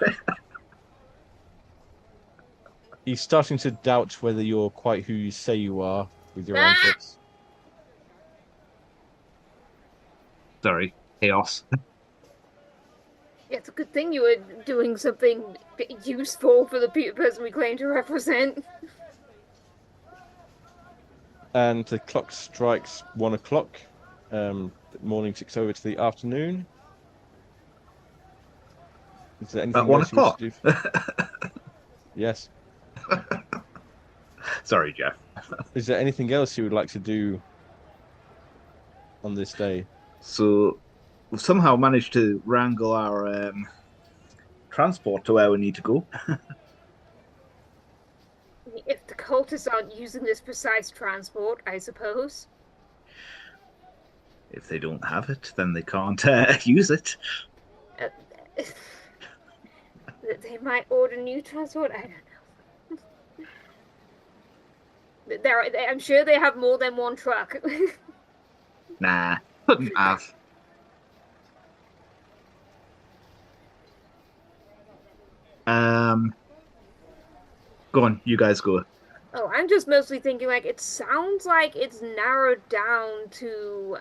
He's starting to doubt whether you're quite who you say you are with your antics. Sorry, chaos. Yeah, it's a good thing you were doing something useful for the person we claim to represent. And the clock strikes 1 o'clock. The morning ticks over to the afternoon. Is there anything At 1 else you o'clock? wish to do? Yes. Sorry, Jeff. Is there anything else you would like to do on this day? So we've somehow managed to wrangle our transport to where we need to go. If the cultists aren't using this precise transport, I suppose. If they don't have it, then they can't use it. They might order new transport. I don't know. I'm sure they have more than one truck. Nah, couldn't have. Go on, you guys go. Oh, I'm just mostly thinking, like, it sounds like it's narrowed down to,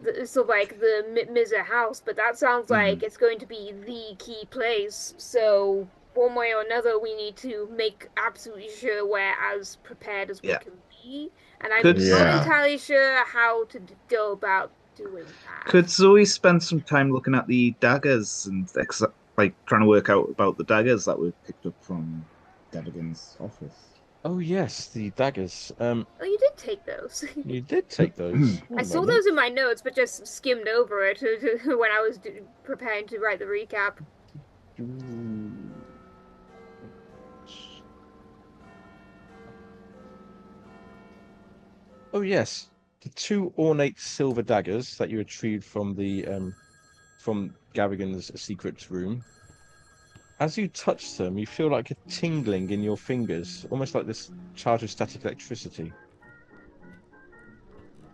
the Miser house, but that sounds like it's going to be the key place, so one way or another we need to make absolutely sure we're as prepared as we can be, and I'm not entirely sure how to go about doing that. Could Zoe spend some time looking at the daggers and trying to work out about the daggers that we picked up from Gavigan's office? Oh yes, the daggers. Oh, you did take those. You did take those. I saw those in my notes, but just skimmed over it when I was preparing to write the recap. Oh yes, the 2 ornate silver daggers that you retrieved from the from Gavigan's secret room. As you touch them, you feel like a tingling in your fingers, almost like this charge of static electricity.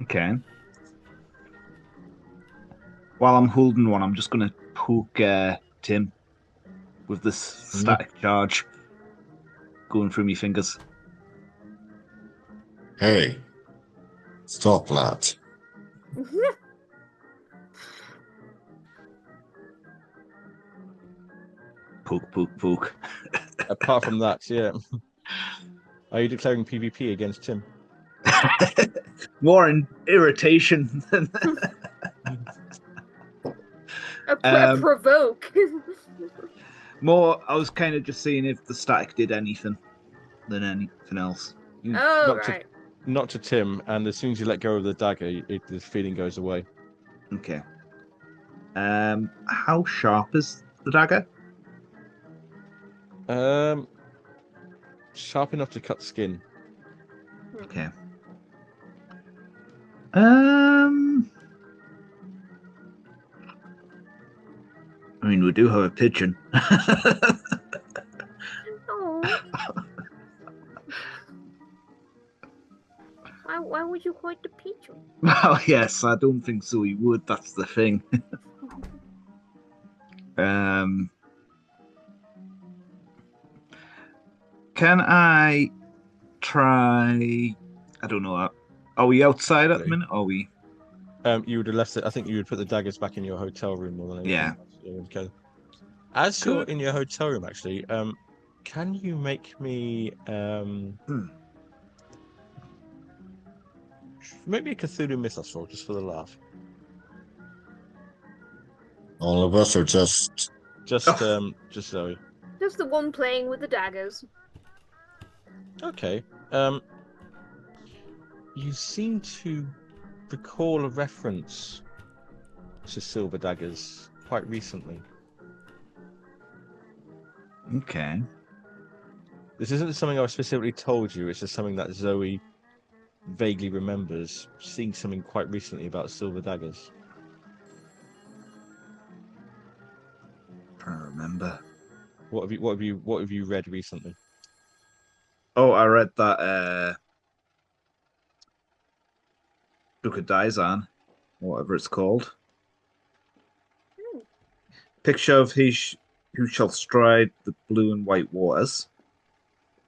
Okay. while I'm holding one, I'm just going to poke Tim with this static charge going through my fingers. Hey, stop that. Poke, poke, poke. Apart from that, yeah. Are you declaring PvP against Tim? More irritation than a provoke. more. I was kind of just seeing if the static did anything than anything else. Oh, right. Not to Tim, and as soon as you let go of the dagger, the feeling goes away. Okay. How sharp is the dagger? Sharp enough to cut skin. Okay. I mean, we do have a pigeon. Oh. Why would you hide the pigeon? Well, yes, I don't think so. He would. That's the thing. Can I try? I don't know. Are we outside at the minute? Are we? You would have left it. I think you would put the daggers back in your hotel room more than anything. Yeah. Okay. As you're in your hotel room, actually, can you make me maybe a Cthulhu Mythos roll just for the laugh? All of us are just Zoe. Just the one playing with the daggers. Okay. You seem to recall a reference to silver daggers quite recently. Okay. This isn't something I specifically told you. It's just something that Zoe vaguely remembers seeing something quite recently about silver daggers. Trying to remember. What have you read recently? Oh, I read that Book of Daizan, whatever it's called. Picture of who shall stride the blue and white waters.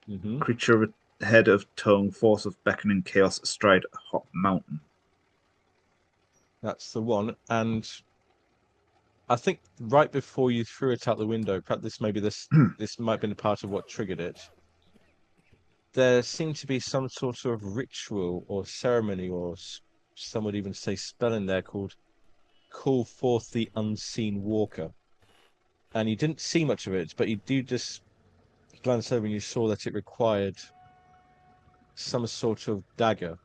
Mm-hmm. Creature with head of tongue, force of beckoning chaos, astride a hot mountain. That's the one. And I think right before you threw it out the window, perhaps this might have been a part of what triggered it. There seemed to be some sort of ritual or ceremony, or some would even say spell in there called "Call Forth the Unseen Walker." And you didn't see much of it, but you do just glance over and you saw that it required some sort of dagger.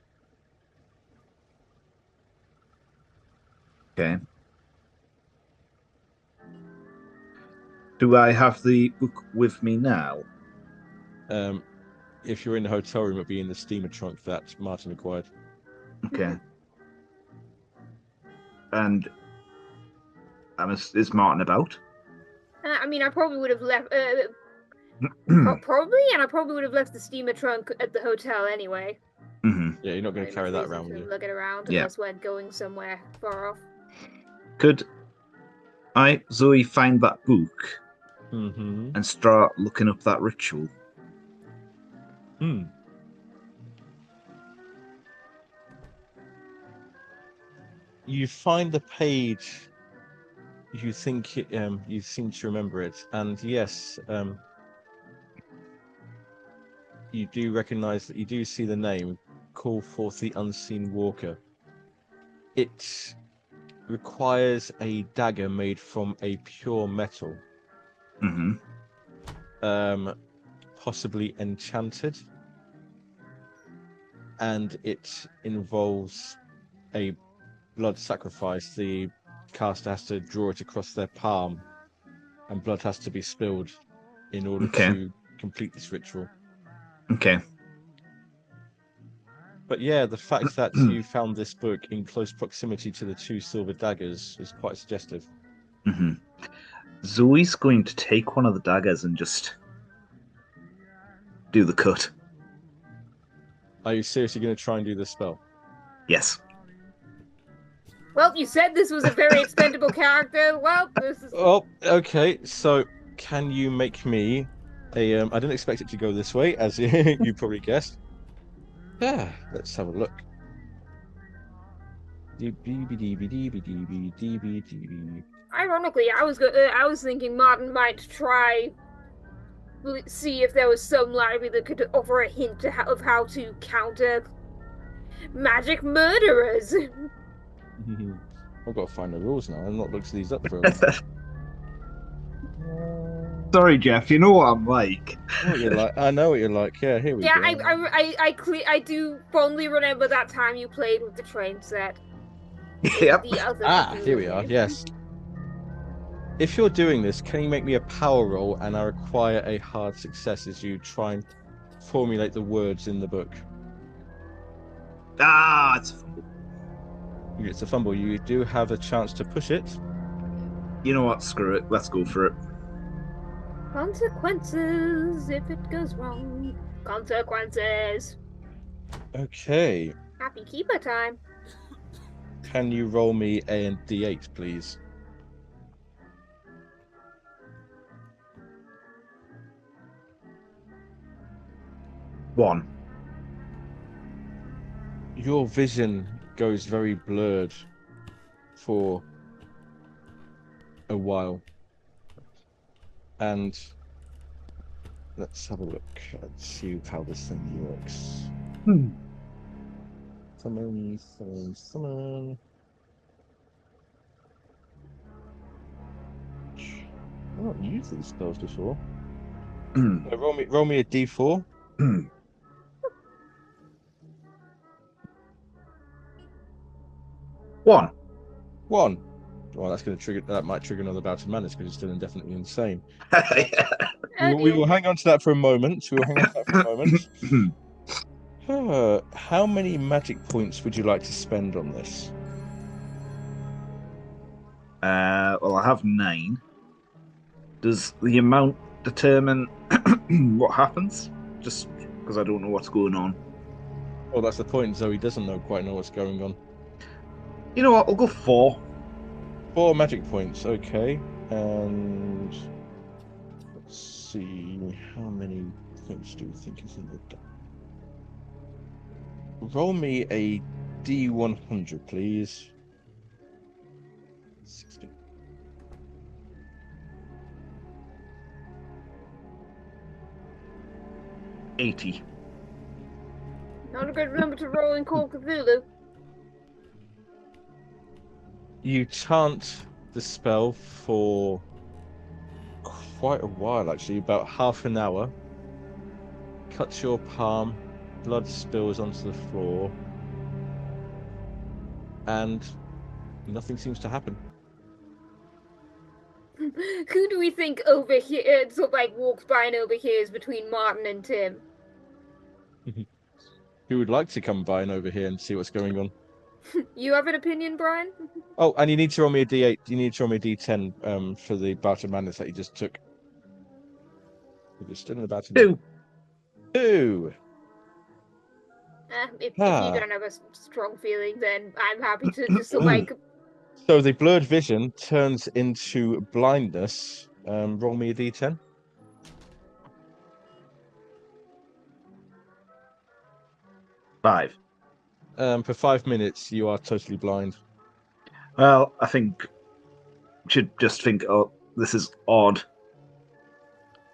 Okay. Do I have the book with me now? If you're in the hotel room, it'd be in the steamer trunk that Martin acquired. Okay. And is Martin about? I mean, I probably would have left. Probably, and I probably would have left the steamer trunk at the hotel anyway. Mm-hmm. Yeah, you're not going to carry that around with you. Lug it around unless we're going somewhere far off. Could Zoe, find that book and start looking up that ritual? You find the page. You think you seem to remember it, and yes, you do recognize that you do see the name. Call Forth the Unseen Walker. It requires a dagger made from a pure metal. Possibly enchanted, and it involves a blood sacrifice. The caster has to draw it across their palm, and blood has to be spilled in order to complete this ritual. Okay. But yeah, the fact that you found this book in close proximity to the two silver daggers is quite suggestive. Zoe's going to take one of the daggers and just do the cut. Are you seriously going to try and do this spell? Yes. Well, you said this was a very expendable character. Well, this is... Oh, okay. So, can you make me a? I didn't expect it to go this way, as you probably guessed. Yeah, let's have a look. Ironically, I was thinking Martin might try see if there was some library that could offer a hint of how to counter magic murderers. I've got to find the rules now. I've not looked these up for a while. Sorry, Jeff. You know what I'm like. What you're like. I know what you're like. Yeah, here we Yeah, go. I do fondly remember that time you played with the train set. Yep. The other Here we are. Yes. If you're doing this, can you make me a power roll, and I require a hard success as you try and formulate the words in the book. It's a fumble. It's a fumble. You do have a chance to push it. You know what? Screw it. Let's go for it. Consequences if it goes wrong. Consequences. Okay. Happy keeper time. Can you roll me a D8, please? One. Your vision goes very blurred for a while. And let's have a look. Let's see how this thing works. Summon. I've not used these spells before. Roll me a D4. One. Well, that's going to trigger. That might trigger another bout of madness because it's still indefinitely insane. Oh, We will hang on to that for a moment. How many magic points would you like to spend on this? Well, I have 9. Does the amount determine what happens? Just because I don't know what's going on. Well, that's the point. Zoe doesn't quite know what's going on. You know what? I'll go 4. 4 magic points, okay. And let's see, how many points do we think is in the deck? Roll me a D100, please. 60. $80. not a good number to roll in Call of Cthulhu. You chant the spell for quite a while, actually, about half an hour. Cuts your palm, blood spills onto the floor, and nothing seems to happen. Who do we think overhears, sort of like walks by and overhears between Martin and Tim? Who would like to come by and over here and see what's going on? You have an opinion, Brian? Oh, and you need to roll me a D8. You need to roll me a D10 for the bout of madness that you just took. You're still in the bout of 2. 2. If you don't have a strong feeling, then I'm happy to just like... So the blurred vision turns into blindness. Roll me a D10. 5. For 5 minutes, you are totally blind. Well, I think should just think, oh, this is odd.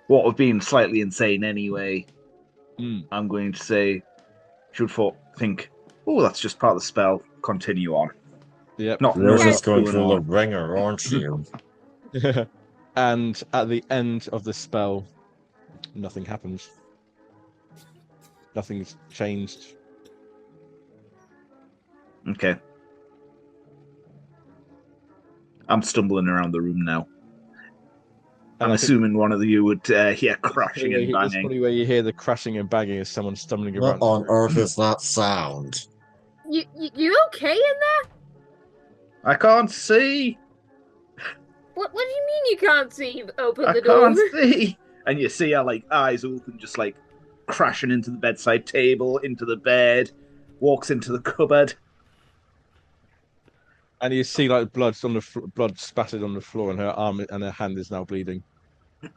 What have been slightly insane anyway. I'm going to say, think, oh, that's just part of the spell. Continue on. Yep. You're just going through the ringer, aren't you? And at the end of the spell, nothing happens. Nothing's changed. Okay. I'm stumbling around the room now. I'm assuming one of you would hear crashing and That's banging. probably where you hear the crashing and banging as someone stumbling around. What on earth is that sound? You okay in there? I can't see. What do you mean you can't see? You've opened the I door. can't see. And you see her like eyes open, just like crashing into the bedside table, into the bed, walks into the cupboard. And you see like blood spattered on the floor, and her arm and her hand is now bleeding.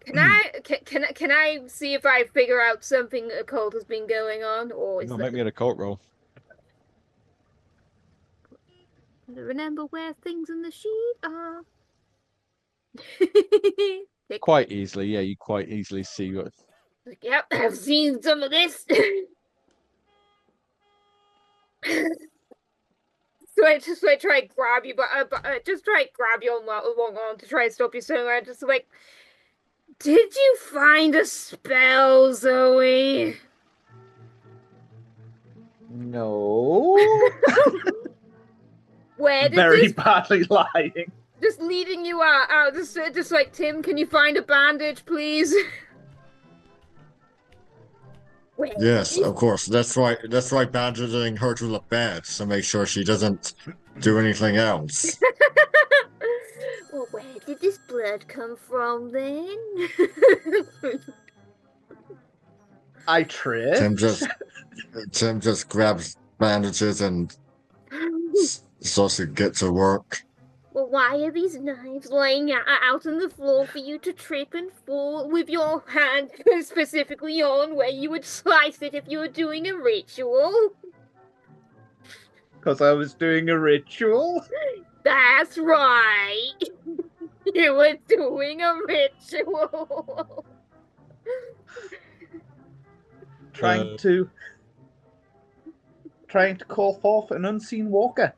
Can I see if I figure out something occult has been going on, or is No, that... make me an occult roll. Remember where things in the sheet are. Quite easily, yeah. You quite easily see what. Yep, I've seen some of this. So I try and grab you, but just try and grab you on long arm to try and stop you. So I just like, did you find a spell, Zoe? No. Where did Very this... badly lying. Just leading you out. Just like, Tim, can you find a bandage, please? Where Yes, of course. That's why bandaging her to the bed to make sure she doesn't do anything else. Well, where did this blood come from then? I tripped. Tim just grabs bandages and starts to get to work. Well, why are these knives laying out on the floor for you to trip and fall with your hand specifically on where you would slice it if you were doing a ritual? Because I was doing a ritual. That's right. You were doing a ritual. Trying to call forth an unseen walker.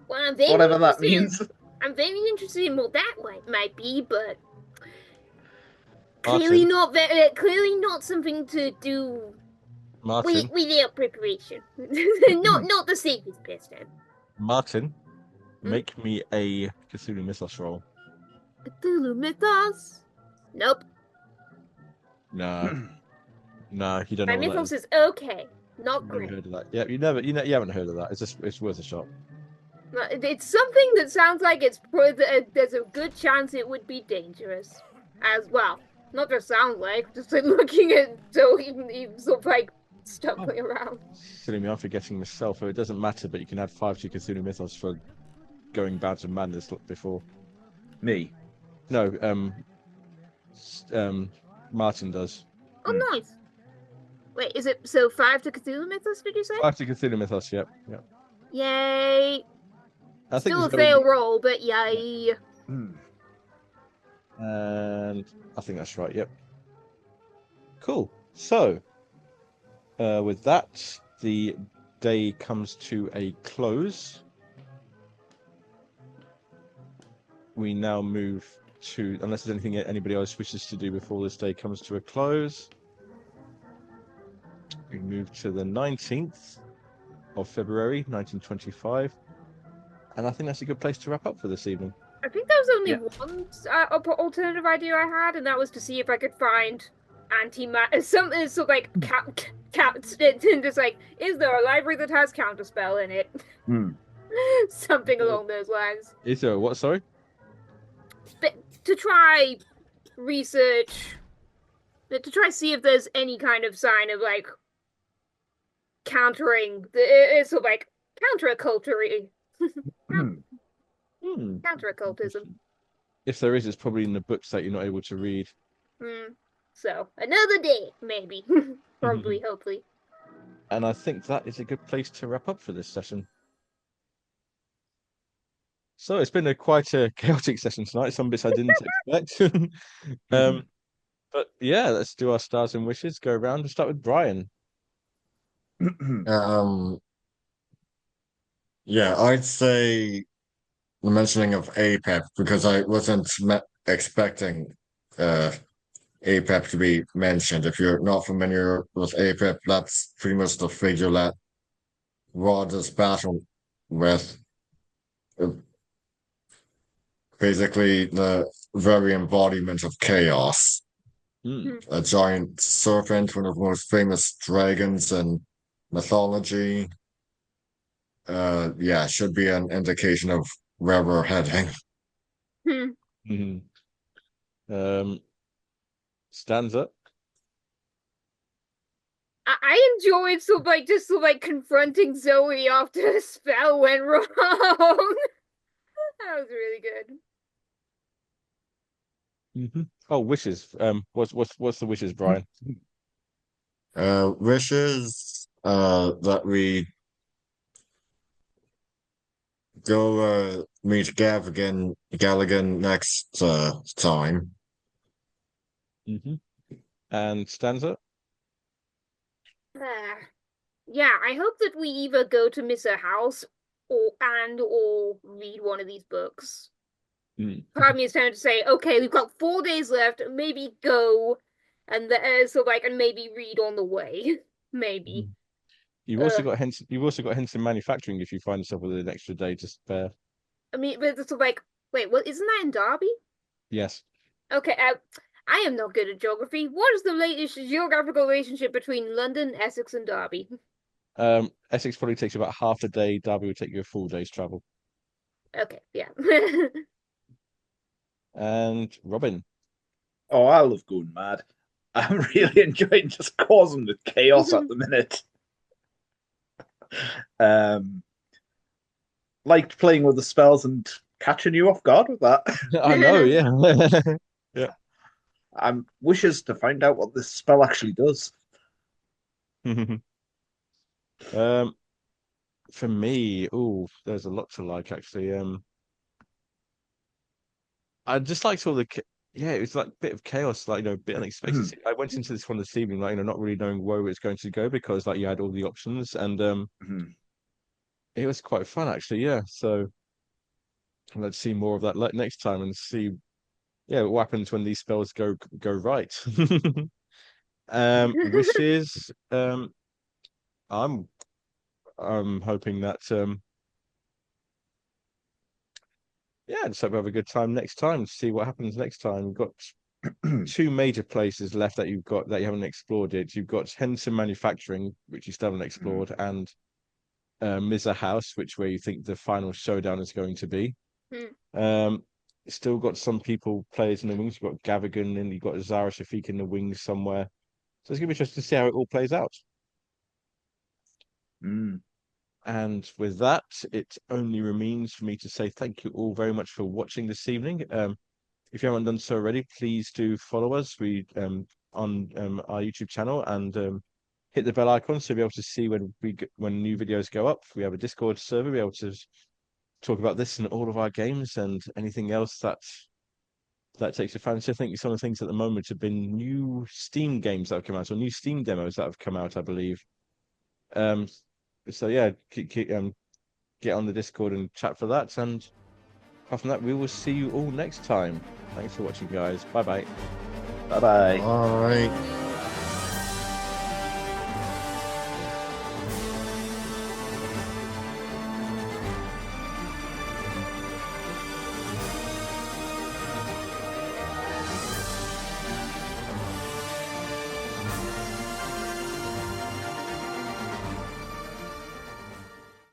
Well, Whatever that means. I'm very interested in what that might be, but Martin. clearly not something to do Martin. without preparation. not the safest best time. Martin, make me a Cthulhu Mythos roll. Cthulhu Mythos? Nope. No. No, you don't know My what Mythos that is okay, not Never great. heard of that. Yeah, you haven't heard of that. It's worth a shot. It's something that sounds like there's a good chance it would be dangerous. As well. Not just sound like, just like looking at Zoe sort of like stumbling around. Silly me, I'm forgetting myself. So it doesn't matter, but you can add 5 to Cthulhu Mythos for going bad to madness before. Me. No, Martin does. Oh, nice. Wait, is it so 5 to Cthulhu Mythos, did you say? 5 to Cthulhu Mythos, yep. Yay. I think Still a it's fail roll, but yay. And I think that's right, yep. Cool. So, with that, the day comes to a close. We now move to, unless there's anything anybody else wishes to do before this day comes to a close, we move to the 19th of February, 1925. And I think that's a good place to wrap up for this evening. I think there was only one alternative idea I had, and that was to see if I could find something sort of like just like, is there a library that has counterspell in it? Something along those lines. Is there a what, sorry? But to try research, to try see if there's any kind of sign of like countering the sort of like counter-occultery. Counter-occultism. If there is, it's probably in the books that you're not able to read. So, another day, maybe. Probably, hopefully. And I think that is a good place to wrap up for this session. So, it's been quite a chaotic session tonight. Some bits I didn't expect. But yeah, let's do our stars and wishes. Go around and start with Brian. Yeah, I'd say the mentioning of APEP because I wasn't expecting APEP to be mentioned. If you're not familiar with APEP, that's pretty much the figure that Rod battle with. Basically, the very embodiment of chaos. A giant serpent, one of the most famous dragons in mythology. Yeah, should be an indication of where we're heading. Stanza. I enjoyed just confronting Zoe after the spell went wrong. That was really good. Mm-hmm. Oh, wishes. What's the wishes, Brian? Wishes that we go meet Gavigan next time. Mm-hmm. And stanza? Yeah, I hope that we either go to Mr. House or read one of these books. Part of me is tempted to say, okay, we've got 4 days left, maybe go, and maybe read on the way, maybe. You've also got Henson Manufacturing if you find yourself with an extra day to spare. I mean, but it's wait, what isn't that in Derby? Yes. Okay, I am not good at geography. What is the latest geographical relationship between London, Essex, and Derby? Essex probably takes you about half a day. Derby would take you a full day's travel. Okay, yeah. And Robin. Oh, I love going mad. I'm really enjoying just causing the chaos at the minute. Liked playing with the spells and catching you off guard with that. I know, yeah. Yeah. Wishes to find out what this spell actually does. For me, there's a lot to like actually. I just liked all it was like a bit of chaos, like a bit unexpected. I went into this one this evening, not really knowing where it's going to go because you had all the options, and it was quite fun actually. Yeah, so let's see more of that next time and see, what happens when these spells go right. Wishes. I'm hoping that just hope we have a good time next time. See what happens next time. We've got 2 major places left that you haven't explored it. You've got Henson Manufacturing, which you still haven't explored, and Mizza House, where you think the final showdown is going to be. Still got some players in the wings. You've got Gavigan and you've got Zara Shafiq in the wings somewhere. So it's going to be interesting to see how it all plays out. And with that, it only remains for me to say thank you all very much for watching this evening. If you haven't done so already, please do follow us. We on our YouTube channel and hit the bell icon so you'll be able to see when new videos go up. We have a Discord server. We'll be able to talk about this and all of our games and anything else that takes your fancy. I think some of the things at the moment have been new Steam games that have come out or new Steam demos that have come out, I believe. So yeah, get on the Discord and chat for that. And apart from that, we will see you all next time. Thanks for watching, guys. Bye-bye. Bye-bye. All right.